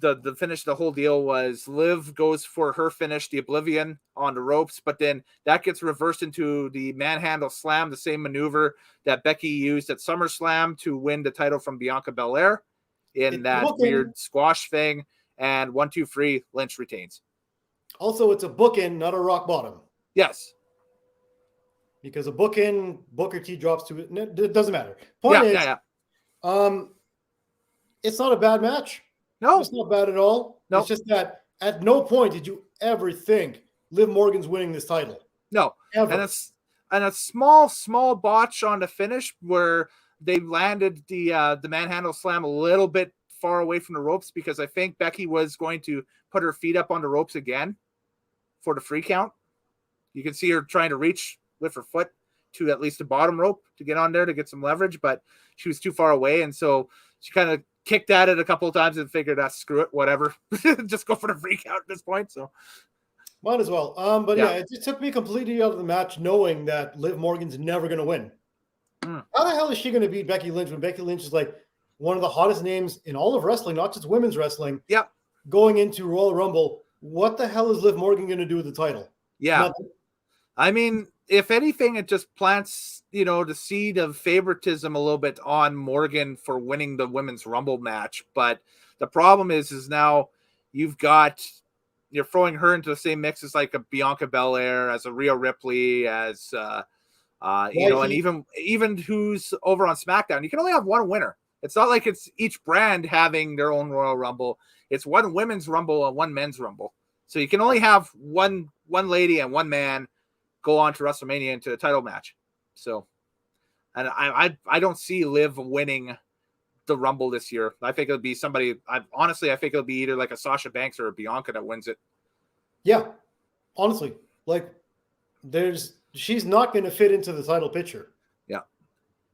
the finish, the whole deal was Liv goes for her finish, the Oblivion on the ropes, but then that gets reversed into the manhandle slam, the same maneuver that Becky used at SummerSlam to win the title from Bianca Belair in that weird squash thing. And 1, 2, 3, Lynch retains. Also, it's a bookend, not a rock bottom. Yes. Because a bookend, Booker T drops to it. It doesn't matter. Point is, it's not a bad match. No. It's not bad at all. No. It's just that at no point did you ever think Liv Morgan's winning this title. No. Ever. And a small botch on the finish where they landed the manhandle slam a little bit far away from the ropes, because I think Becky was going to put her feet up on the ropes again for the free count. You can see her trying to reach with her foot to at least the bottom rope to get on there to get some leverage, but she was too far away. And so she kind of kicked at it a couple of times and figured, screw it, whatever. Just go for the free count at this point. So might as well. But it took me completely out of the match knowing that Liv Morgan's never going to win. How the hell is she going to beat Becky Lynch when Becky Lynch is like one of the hottest names in all of wrestling, not just women's wrestling? Yeah. Going into Royal Rumble, what the hell is Liv Morgan going to do with the title? Yeah. Nothing. I mean, if anything, it just plants, the seed of favoritism a little bit on Morgan for winning the Women's Rumble match. But the problem is now you're throwing her into the same mix as like a Bianca Belair, as a Rhea Ripley, as and even who's over on SmackDown. You can only have one winner. It's not like it's each brand having their own Royal Rumble. It's one Women's Rumble and one Men's Rumble. So you can only have one lady and one man go on to WrestleMania into a title match. So, and I don't see Liv winning the Rumble this year. I think it'll be somebody. I think it'll be either like a Sasha Banks or a Bianca that wins it. Yeah, honestly, like she's not going to fit into the title picture. Yeah.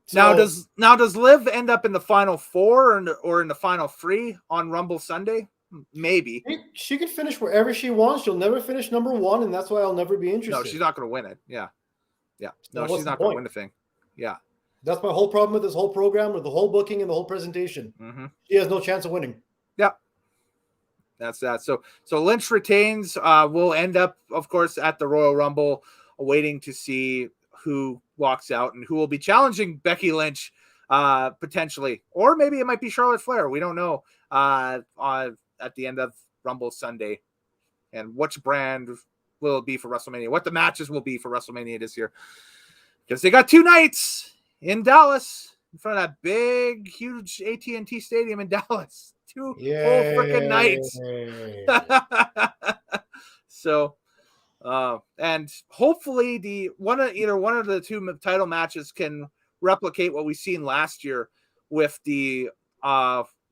So, now does Liv end up in the final 4 or in the final 3 on Rumble Sunday? Maybe. She could finish wherever she wants. She'll never finish number 1, and that's why I'll never be interested. No, she's not going to win it. Yeah. Yeah. No, she's not going to win the thing. Yeah. That's my whole problem with this whole program, with the whole booking and the whole presentation. Mm-hmm. She has no chance of winning. Yeah. That's that. So Lynch retains. We'll end up, of course, at the Royal Rumble, waiting to see who walks out and who will be challenging Becky Lynch, potentially. Or maybe it might be Charlotte Flair. We don't know. At the end of Rumble Sunday, and which brand will it be for WrestleMania, what the matches will be for WrestleMania this year, because they got 2 nights in Dallas in front of that big, huge AT&T Stadium in Dallas. 2 whole freaking nights. So, and hopefully either one of the 2 title matches can replicate what we've seen last year with the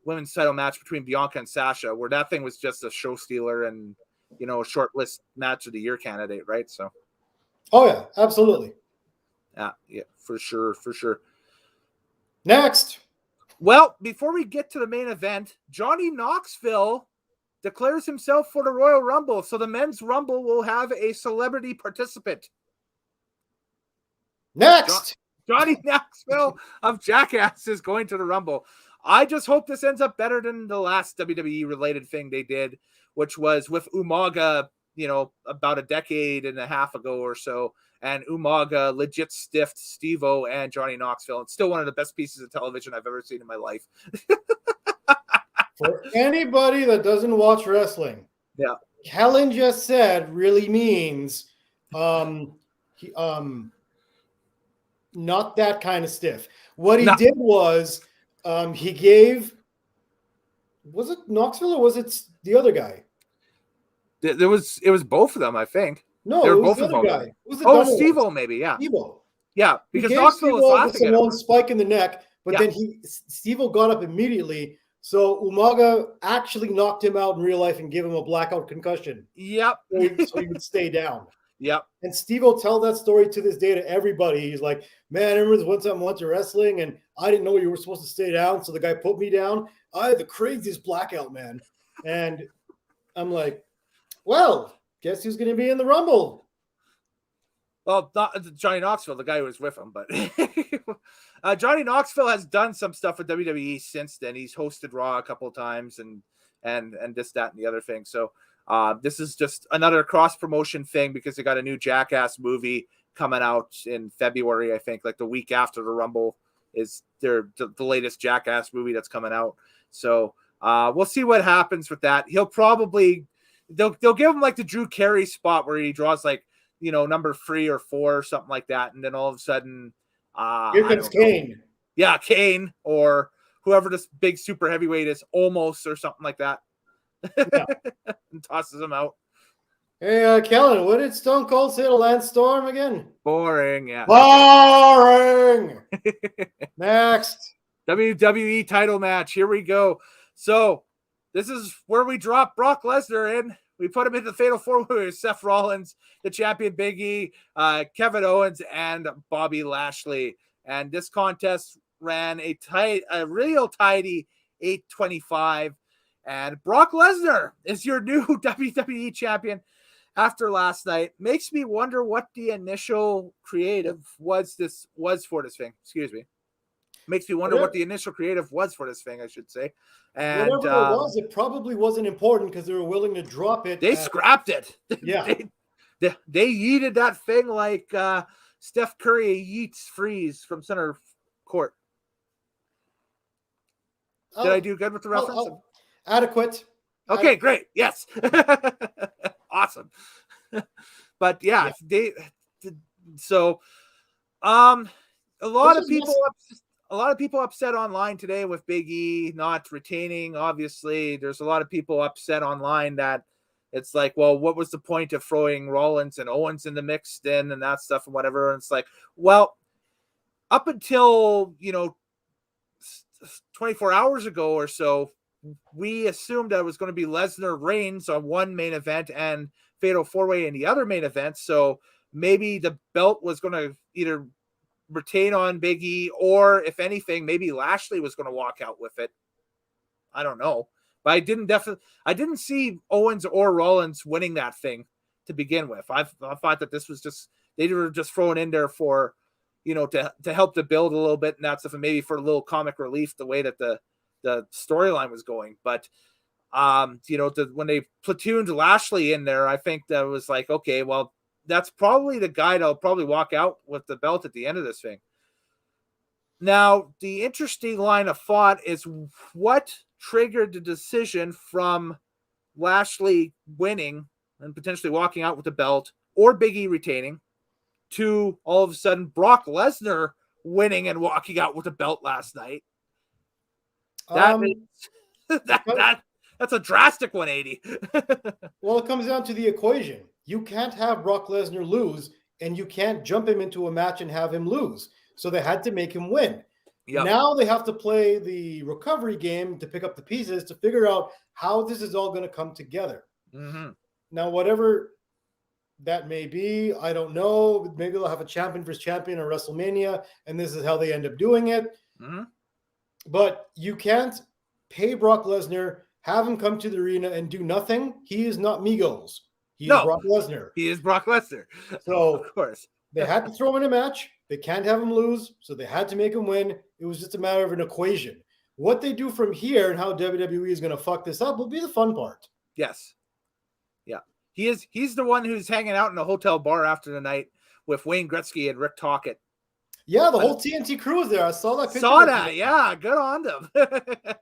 women's title match between Bianca and Sasha, where that thing was just a show stealer and, you know, a short list match of the year candidate, right? So. Oh yeah, absolutely. Yeah, for sure. Next. Well, before we get to the main event, Johnny Knoxville declares himself for the Royal Rumble. So the men's Rumble will have a celebrity participant. Next. Johnny Knoxville of Jackass is going to the Rumble. I just hope this ends up better than the last WWE related thing they did, which was with Umaga, you know, about a decade and a half ago or so. And Umaga legit stiffed Steve-O and Johnny Knoxville. It's still one of the best pieces of television I've ever seen in my life. For anybody that doesn't watch wrestling, yeah, Kellen just said really means not that kind of stiff. What he did was he gave, was it Knoxville or was it the other guy? It was both of them, I think. No, they were it was both the of other them. guy. It was Oh, Steve-O maybe, yeah. Steve-O. Yeah, because Knoxville was laughing at him. Spike in the neck, but then Steve-O got up immediately. So Umaga actually knocked him out in real life and gave him a blackout concussion. Yep. So he would stay down. Yep. And Steve-O tell that story to this day to everybody. He's like, man, I remember this one time I went to wrestling and I didn't know you were supposed to stay down. So the guy put me down. I had the craziest blackout, man. And I'm like, well, guess who's going to be in the Rumble? Well, not Johnny Knoxville, the guy who was with him, but Johnny Knoxville has done some stuff with WWE since then. He's hosted Raw a couple of times and this, that, and the other thing. So this is just another cross promotion thing because they got a new Jackass movie coming out in February, I think, like the week after the Rumble is the latest Jackass movie that's coming out. So we'll see what happens with that. He'll probably they'll give him like the Drew Carey spot where he draws like, you know, number 3 or 4 or something like that, and then all of a sudden, here comes Kane. Yeah, Kane or whoever this big super heavyweight is, almost or something like that, yeah. And tosses him out. Hey, Kellen, what did Stone Cold say to Lance Storm again? Boring, yeah. Boring. Next, WWE title match. Here we go. So this is where we drop Brock Lesnar in. We put him in the Fatal 4-Way with Seth Rollins, the champion Big E, Kevin Owens, and Bobby Lashley. And this contest ran a real tidy 8:25. And Brock Lesnar is your new WWE champion after last night. Makes me wonder what the initial creative was for this thing. Excuse me. Makes me wonder what the initial creative was for this thing, I should say. And whatever it was, it probably wasn't important because they were willing to drop it. They scrapped it. Yeah. they yeeted that thing like Steph Curry yeets freeze from center court. Did I do good with the reference? Adequate. Okay, great. Yes. Awesome. But yeah, so a lot of people upset online today with Big E not retaining. Obviously, there's a lot of people upset online that it's like, well, what was the point of throwing Rollins and Owens in the mix then and that stuff and whatever? And it's like, well, up until, 24 hours ago or so, we assumed that it was going to be Lesnar Reigns on one main event and Fatal 4-Way in the other main event. So maybe the belt was going to either retain on Big E, or if anything, maybe Lashley was going to walk out with it. I don't know, but I didn't see Owens or Rollins winning that thing to begin with. I thought that this was just, they were just thrown in there for, to help the build a little bit and that stuff, and maybe for a little comic relief, the way that the storyline was going. But when they platooned Lashley in there, I think that was like, okay, well, that's probably the guy that'll probably walk out with the belt at the end of this thing. Now, the interesting line of thought is what triggered the decision from Lashley winning and potentially walking out with the belt, or Big E retaining, to all of a sudden Brock Lesnar winning and walking out with the belt last night. That's a drastic 180. Well, it comes down to the equation. You can't have Brock Lesnar lose, and you can't jump him into a match and have him lose. So they had to make him win. Yep. Now they have to play the recovery game to pick up the pieces to figure out how this is all going to come together. Mm-hmm. Now, whatever that may be, I don't know. Maybe they'll have a champion versus champion at WrestleMania, and this is how they end up doing it. Mm-hmm. But you can't pay Brock Lesnar, have him come to the arena and do nothing. He is not Migos. He is Brock Lesnar. He is Brock Lesnar. So, of course. They had to throw him in a match. They can't have him lose, so they had to make him win. It was just a matter of an equation. What they do from here and how WWE is going to fuck this up will be the fun part. Yes. Yeah. He's the one who's hanging out in a hotel bar after the night with Wayne Gretzky and Rick Tocchet. Yeah, the whole TNT crew is there. I saw that picture. Saw that, yeah. Good on them.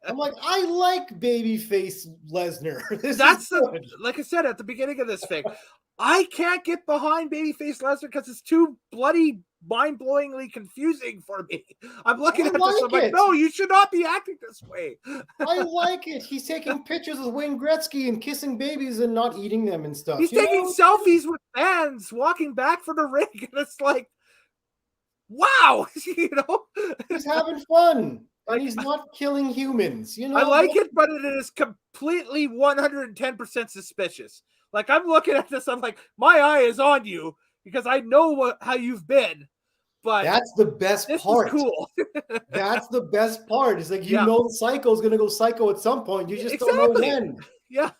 I'm like, I like babyface Lesnar. Like I said at the beginning of this thing, I can't get behind babyface Lesnar because it's too bloody mind-blowingly confusing for me. I'm looking at this, I'm like, no, you should not be acting this way. I like it. He's taking pictures with Wayne Gretzky and kissing babies and not eating them and stuff. He's taking selfies with fans walking back from the ring, and it's like, wow, he's having fun. And he's not killing humans, I like it, but it is completely 110% suspicious. Like, I'm looking at this, I'm like, my eye is on you because I know how you've been. But that's the best part. Is cool. That's the best part. It's like, know, the psycho is going to go psycho at some point. You just don't know when. Yeah.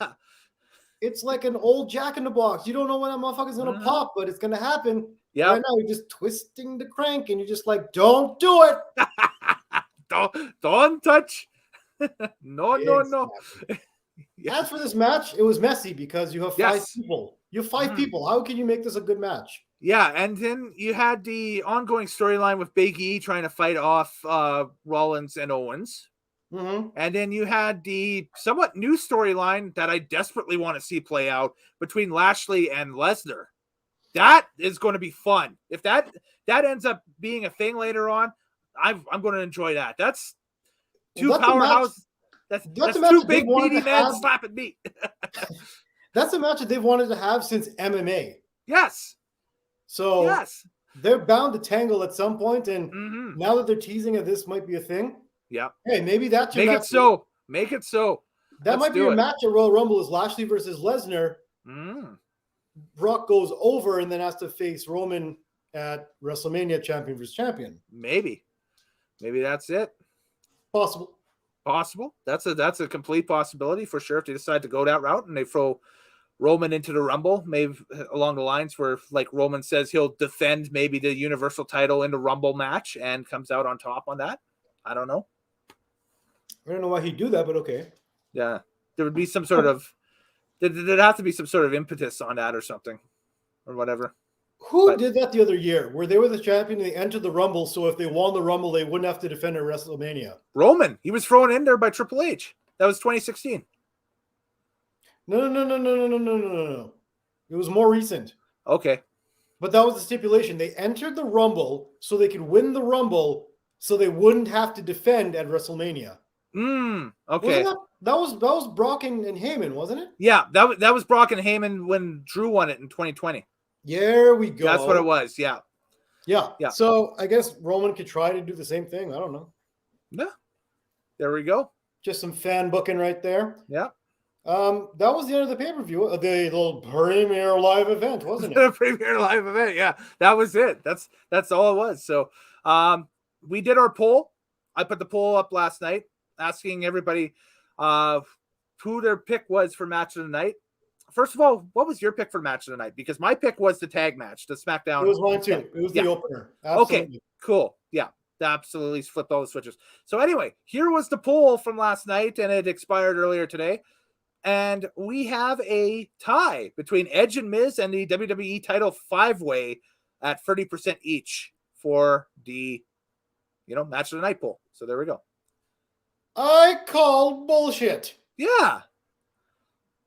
It's like an old Jack in the Box. You don't know when that motherfucker's going to pop, but it's going to happen. Yeah. Right now, you're just twisting the crank, and you're just like, don't do it. don't touch. No. As for this match, it was messy because you have five people. You have five people. How can you make this a good match? Yeah, and then you had the ongoing storyline with Big E trying to fight off Rollins and Owens. Mm-hmm. And then you had the somewhat new storyline that I desperately want to see play out between Lashley and Lesnar. That is going to be fun. If that ends up being a thing later on, I'm going to enjoy that. That's two powerhouses. That's two big meaty men slapping meat. That's a match that they've wanted to have since MMA. Yes. So they're bound to tangle at some point, and now that they're teasing that this might be a thing, hey, maybe that's your match. Make it so. That might be your match at Royal Rumble is Lashley versus Lesnar. Brock goes over and then has to face Roman at WrestleMania, champion versus champion. Maybe that's it. Possible. That's a complete possibility for sure if they decide to go that route and they throw Roman into the Rumble, maybe along the lines where, like, Roman says he'll defend maybe the Universal title in the Rumble match and comes out on top on that. I don't know. I don't know why he'd do that, but okay. Yeah, there would be some sort of there'd have to be some sort of impetus on that or something or whatever. Who did that the other year? Where they were the champion and they entered the Rumble, so if they won the Rumble, they wouldn't have to defend at WrestleMania. Roman. He was thrown in there by Triple H. That was 2016. No. It was more recent. Okay. But that was the stipulation. They entered the Rumble so they could win the Rumble so they wouldn't have to defend at WrestleMania. Okay. That was Brock and Heyman, wasn't it? Yeah, that was Brock and Heyman when Drew won it in 2020. There we go. That's what it was. Yeah. So I guess Roman could try to do the same thing. I don't know. Yeah. There we go. Just some fan booking right there. Yeah. That was the end of the pay-per-view, the little premier live event, wasn't it? The premier live event. Yeah. That was it. That's all it was. So we did our poll. I put the poll up last night asking everybody who their pick was for match of the night. First of all, what was your pick for match of the night? Because my pick was the tag match, the SmackDown. It was mine too. It was the opener. Absolutely. Okay, cool. Yeah, absolutely flipped all the switches. So anyway, here was the poll from last night, and it expired earlier today. And we have a tie between Edge and Miz and the WWE title 5-way at 30% each for the, match of the night poll. So there we go. I call bullshit. Yeah.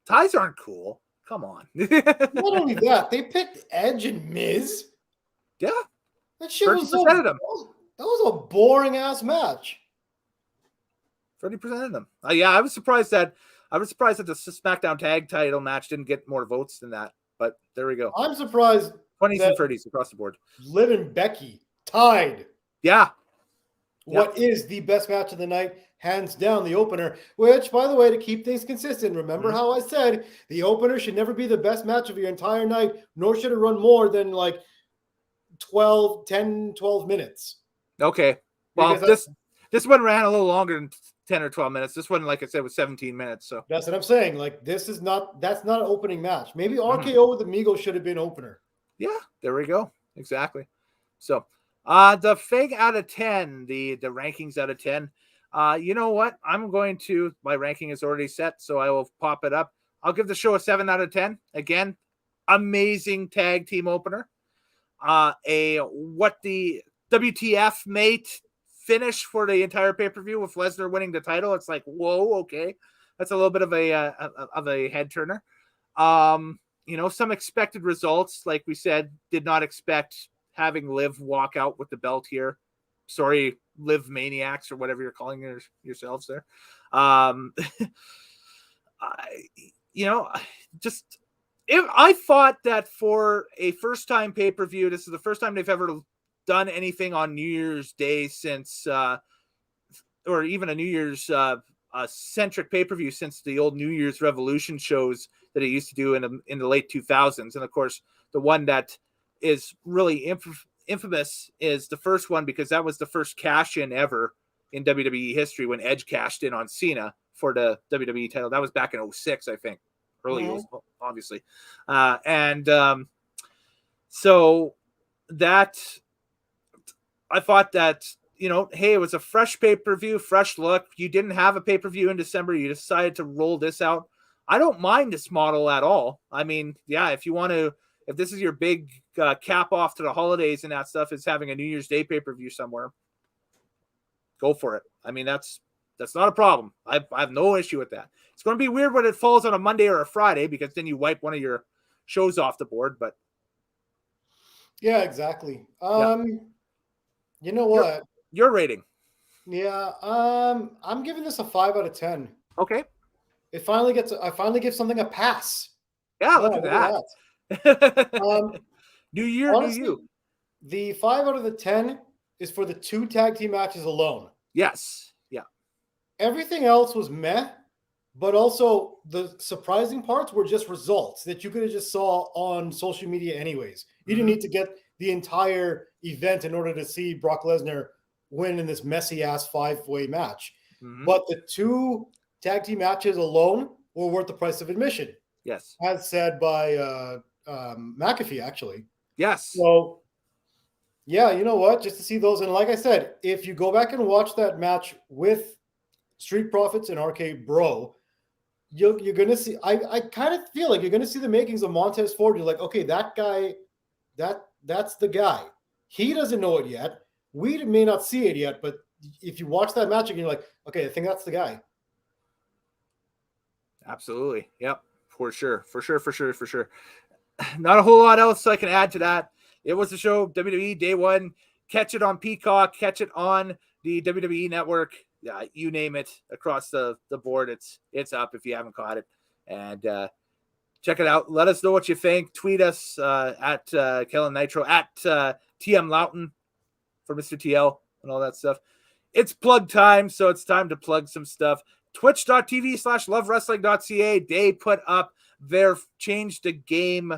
Ties aren't cool. Come on. Not only that, they picked Edge and Miz. Yeah. That shit was that was a boring ass match. 30% of them. Yeah, I was surprised that the SmackDown tag title match didn't get more votes than that. But there we go. I'm surprised. 20s and 30s across the board. Liv and Becky tied. Yeah. what is the best match of the night, hands down the opener, which, by the way, to keep things consistent, remember how I said the opener should never be the best match of your entire night, nor should it run more than like 12 minutes. Okay. Well, this one ran a little longer than 10 or 12 minutes. This one, like I said, was 17 minutes. So that's what I'm saying. Like, that's not an opening match. Maybe RKO with Amigo should have been opener. Yeah, there we go. Exactly. So the thing out of 10, the rankings out of 10. You know what? My ranking is already set, so I will pop it up. I'll give the show a 7 out of 10. Again, amazing tag team opener. What the WTF mate finish for the entire pay-per-view with Lesnar winning the title. It's like, whoa, okay. That's a little bit of a head turner. Some expected results, like we said, did not expect having Liv walk out with the belt here. Sorry, Liv Maniacs or whatever you're calling yourselves there. I thought that for a first-time pay-per-view, this is the first time they've ever done anything on New Year's Day since, or even a New Year's centric pay-per-view since the old New Year's Revolution shows that it used to do in the late 2000s. And of course, the one that is really infamous is the first one, because that was the first cash-in ever in WWE history when Edge cashed in on Cena for the WWE title. That was back in 2006, I think. Early, obviously. So that, I thought that, hey, it was a fresh pay-per-view, fresh look. You didn't have a pay-per-view in December. You decided to roll this out. I don't mind this model at all. I mean, yeah, if this is your big cap off to the holidays and that stuff, is having a New Year's Day pay-per-view somewhere, go for it. I mean, that's not a problem. I have no issue with that. It's going to be weird when it falls on a Monday or a Friday, because then you wipe one of your shows off the board. But yeah, exactly. You know what? Your rating? Yeah, I'm giving this a 5 out of 10. Okay. I finally give something a pass. Yeah, look at that. New year, honestly, new you. The 5 out of the 10 is for the 2 tag team matches alone. Yes. Yeah. Everything else was meh, but also the surprising parts were just results that you could have just saw on social media anyways. You didn't need to get the entire event in order to see Brock Lesnar win in this messy-ass 5-way match. But the 2 tag team matches alone were worth the price of admission. Yes. As said by McAfee, actually. Yes. So, yeah, you know what? Just to see those. And like I said, if you go back and watch that match with Street Profits and RK Bro, you're going to see, I kind of feel like you're going to see the makings of Montez Ford. You're like, okay, that guy, that's the guy. He doesn't know it yet. We may not see it yet, but if you watch that match again, you're like, okay, I think that's the guy. Absolutely. Yep. For sure. Not a whole lot else I can add to that. It was the show, WWE Day One. Catch it on Peacock. Catch it on the WWE Network. Yeah, you name it, across the board. It's up if you haven't caught it. And check it out. Let us know what you think. Tweet us at Kellen Nitro, at TM Loughton for Mr.TL and all that stuff. It's plug time, so it's time to plug some stuff. Twitch.tv/lovewrestling.ca. They put up their Change the Game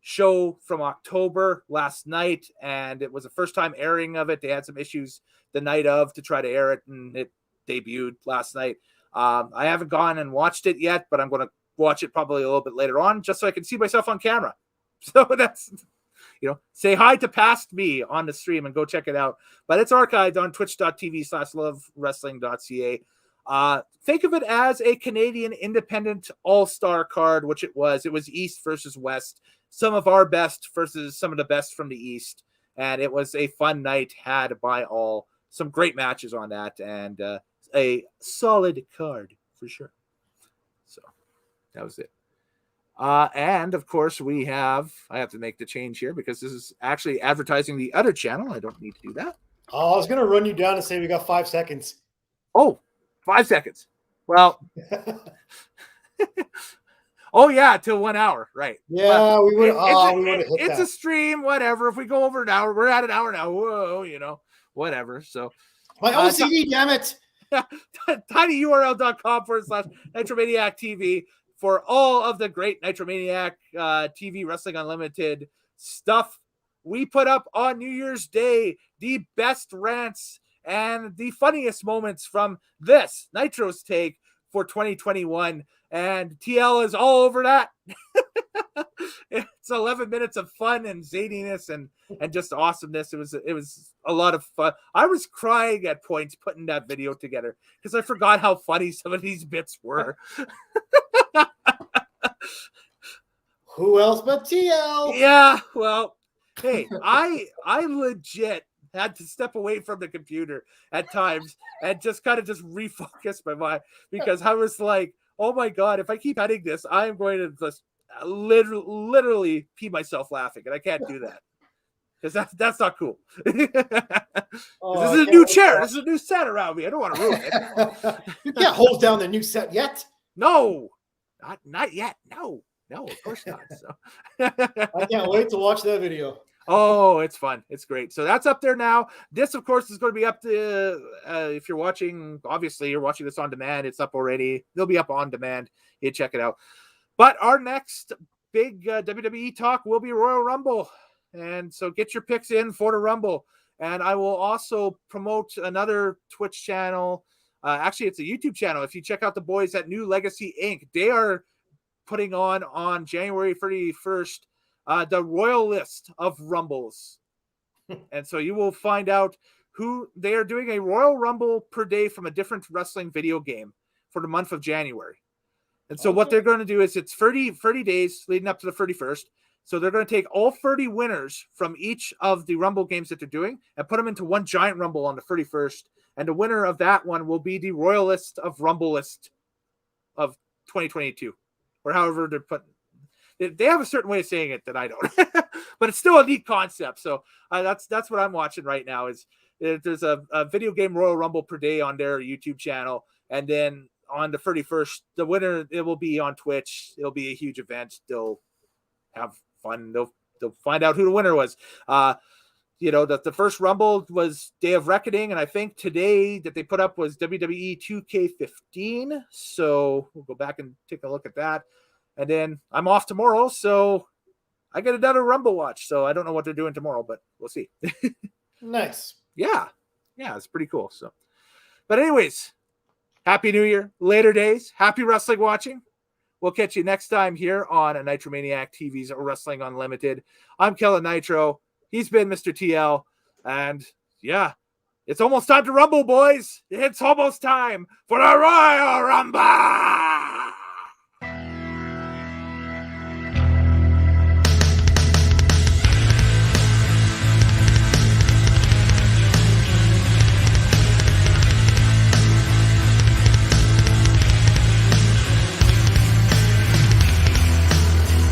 show from October last night, and it was the first time airing of it. They had some issues the night of to try to air it, and it debuted last night. I haven't gone and watched it yet, but I'm going to watch it probably a little bit later on, just so I can see myself on camera. So that's, say hi to past me on the stream and go check it out. But it's archived on twitch.tv/lovewrestling.ca. Think of it as a Canadian independent all-star card, which it was. It was East versus West. Some of our best versus some of the best from the East. And it was a fun night had by all. Some great matches on that, and a solid card for sure. So that was it. And of course I have to make the change here because this is actually advertising the other channel. I don't need to do that. Oh, I was going to run you down and say we got 5 seconds. Oh, 5 seconds. Well, oh yeah, till 1 hour, right? Yeah, we would. It's a stream, whatever. If we go over an hour, we're at an hour now. Whoa, whatever. So, My OCD, damn it. tinyurl.com/Nitromaniac TV for all of the great Nitromaniac TV Wrestling Unlimited stuff. We put up on New Year's Day the best rants and the funniest moments from this Nitro's Take for 2021, and TL is all over that. It's 11 minutes of fun and zaniness and just awesomeness. It was a lot of fun. I was crying at points putting that video together because I forgot how funny some of these bits were. Who else but TL? Yeah, well, hey, I legit had to step away from the computer at times and just kind of refocus my mind, because I was like, oh my God, if I keep editing this, I'm going to just literally pee myself laughing, and I can't do that because that's not cool. This is a new chair. This is a new set around me. I don't want to ruin it. You can't hold down the new set yet. No, not yet. No, of course not. So I can't wait to watch that video. Oh, it's fun. It's great. So that's up there now. This, of course, is going to be up to, if you're watching, obviously you're watching this on demand. It's up already. They'll be up on demand. You check it out. But our next big WWE talk will be Royal Rumble. And so get your picks in for the Rumble. And I will also promote another Twitch channel. Actually, it's a YouTube channel. If you check out the boys at New Legacy Inc., they are putting on January 31st, the Royal List of Rumbles. And so you will find out who they are doing a Royal Rumble per day from a different wrestling video game for the month of January. And so what they're going to do is it's 30 days leading up to the 31st. So they're going to take all 30 winners from each of the Rumble games that they're doing and put them into one giant Rumble on the 31st. And the winner of that one will be the Royal List of Rumble List of 2022, or however they're putting. They have a certain way of saying it that I don't, but it's still a neat concept. So that's what I'm watching right now. Is there's a video game Royal Rumble per day on their YouTube channel, and then on the 31st, the winner, it will be on Twitch. It'll be a huge event. They'll have fun. They'll find out who the winner was. The first Rumble was Day of Reckoning, and I think today that they put up was WWE 2K15. So we'll go back and take a look at that. And then I'm off tomorrow, so I get another Rumble watch. So I don't know what they're doing tomorrow, but we'll see. Nice. Yeah, it's pretty cool. So, but anyways, Happy New Year, later days, happy wrestling watching. We'll catch you next time here on a Nitromaniac TV's Wrestling Unlimited. I'm Kellen Nitro. He's been Mr. TL. And yeah, it's almost time to rumble, boys. It's almost time for the Royal Rumble.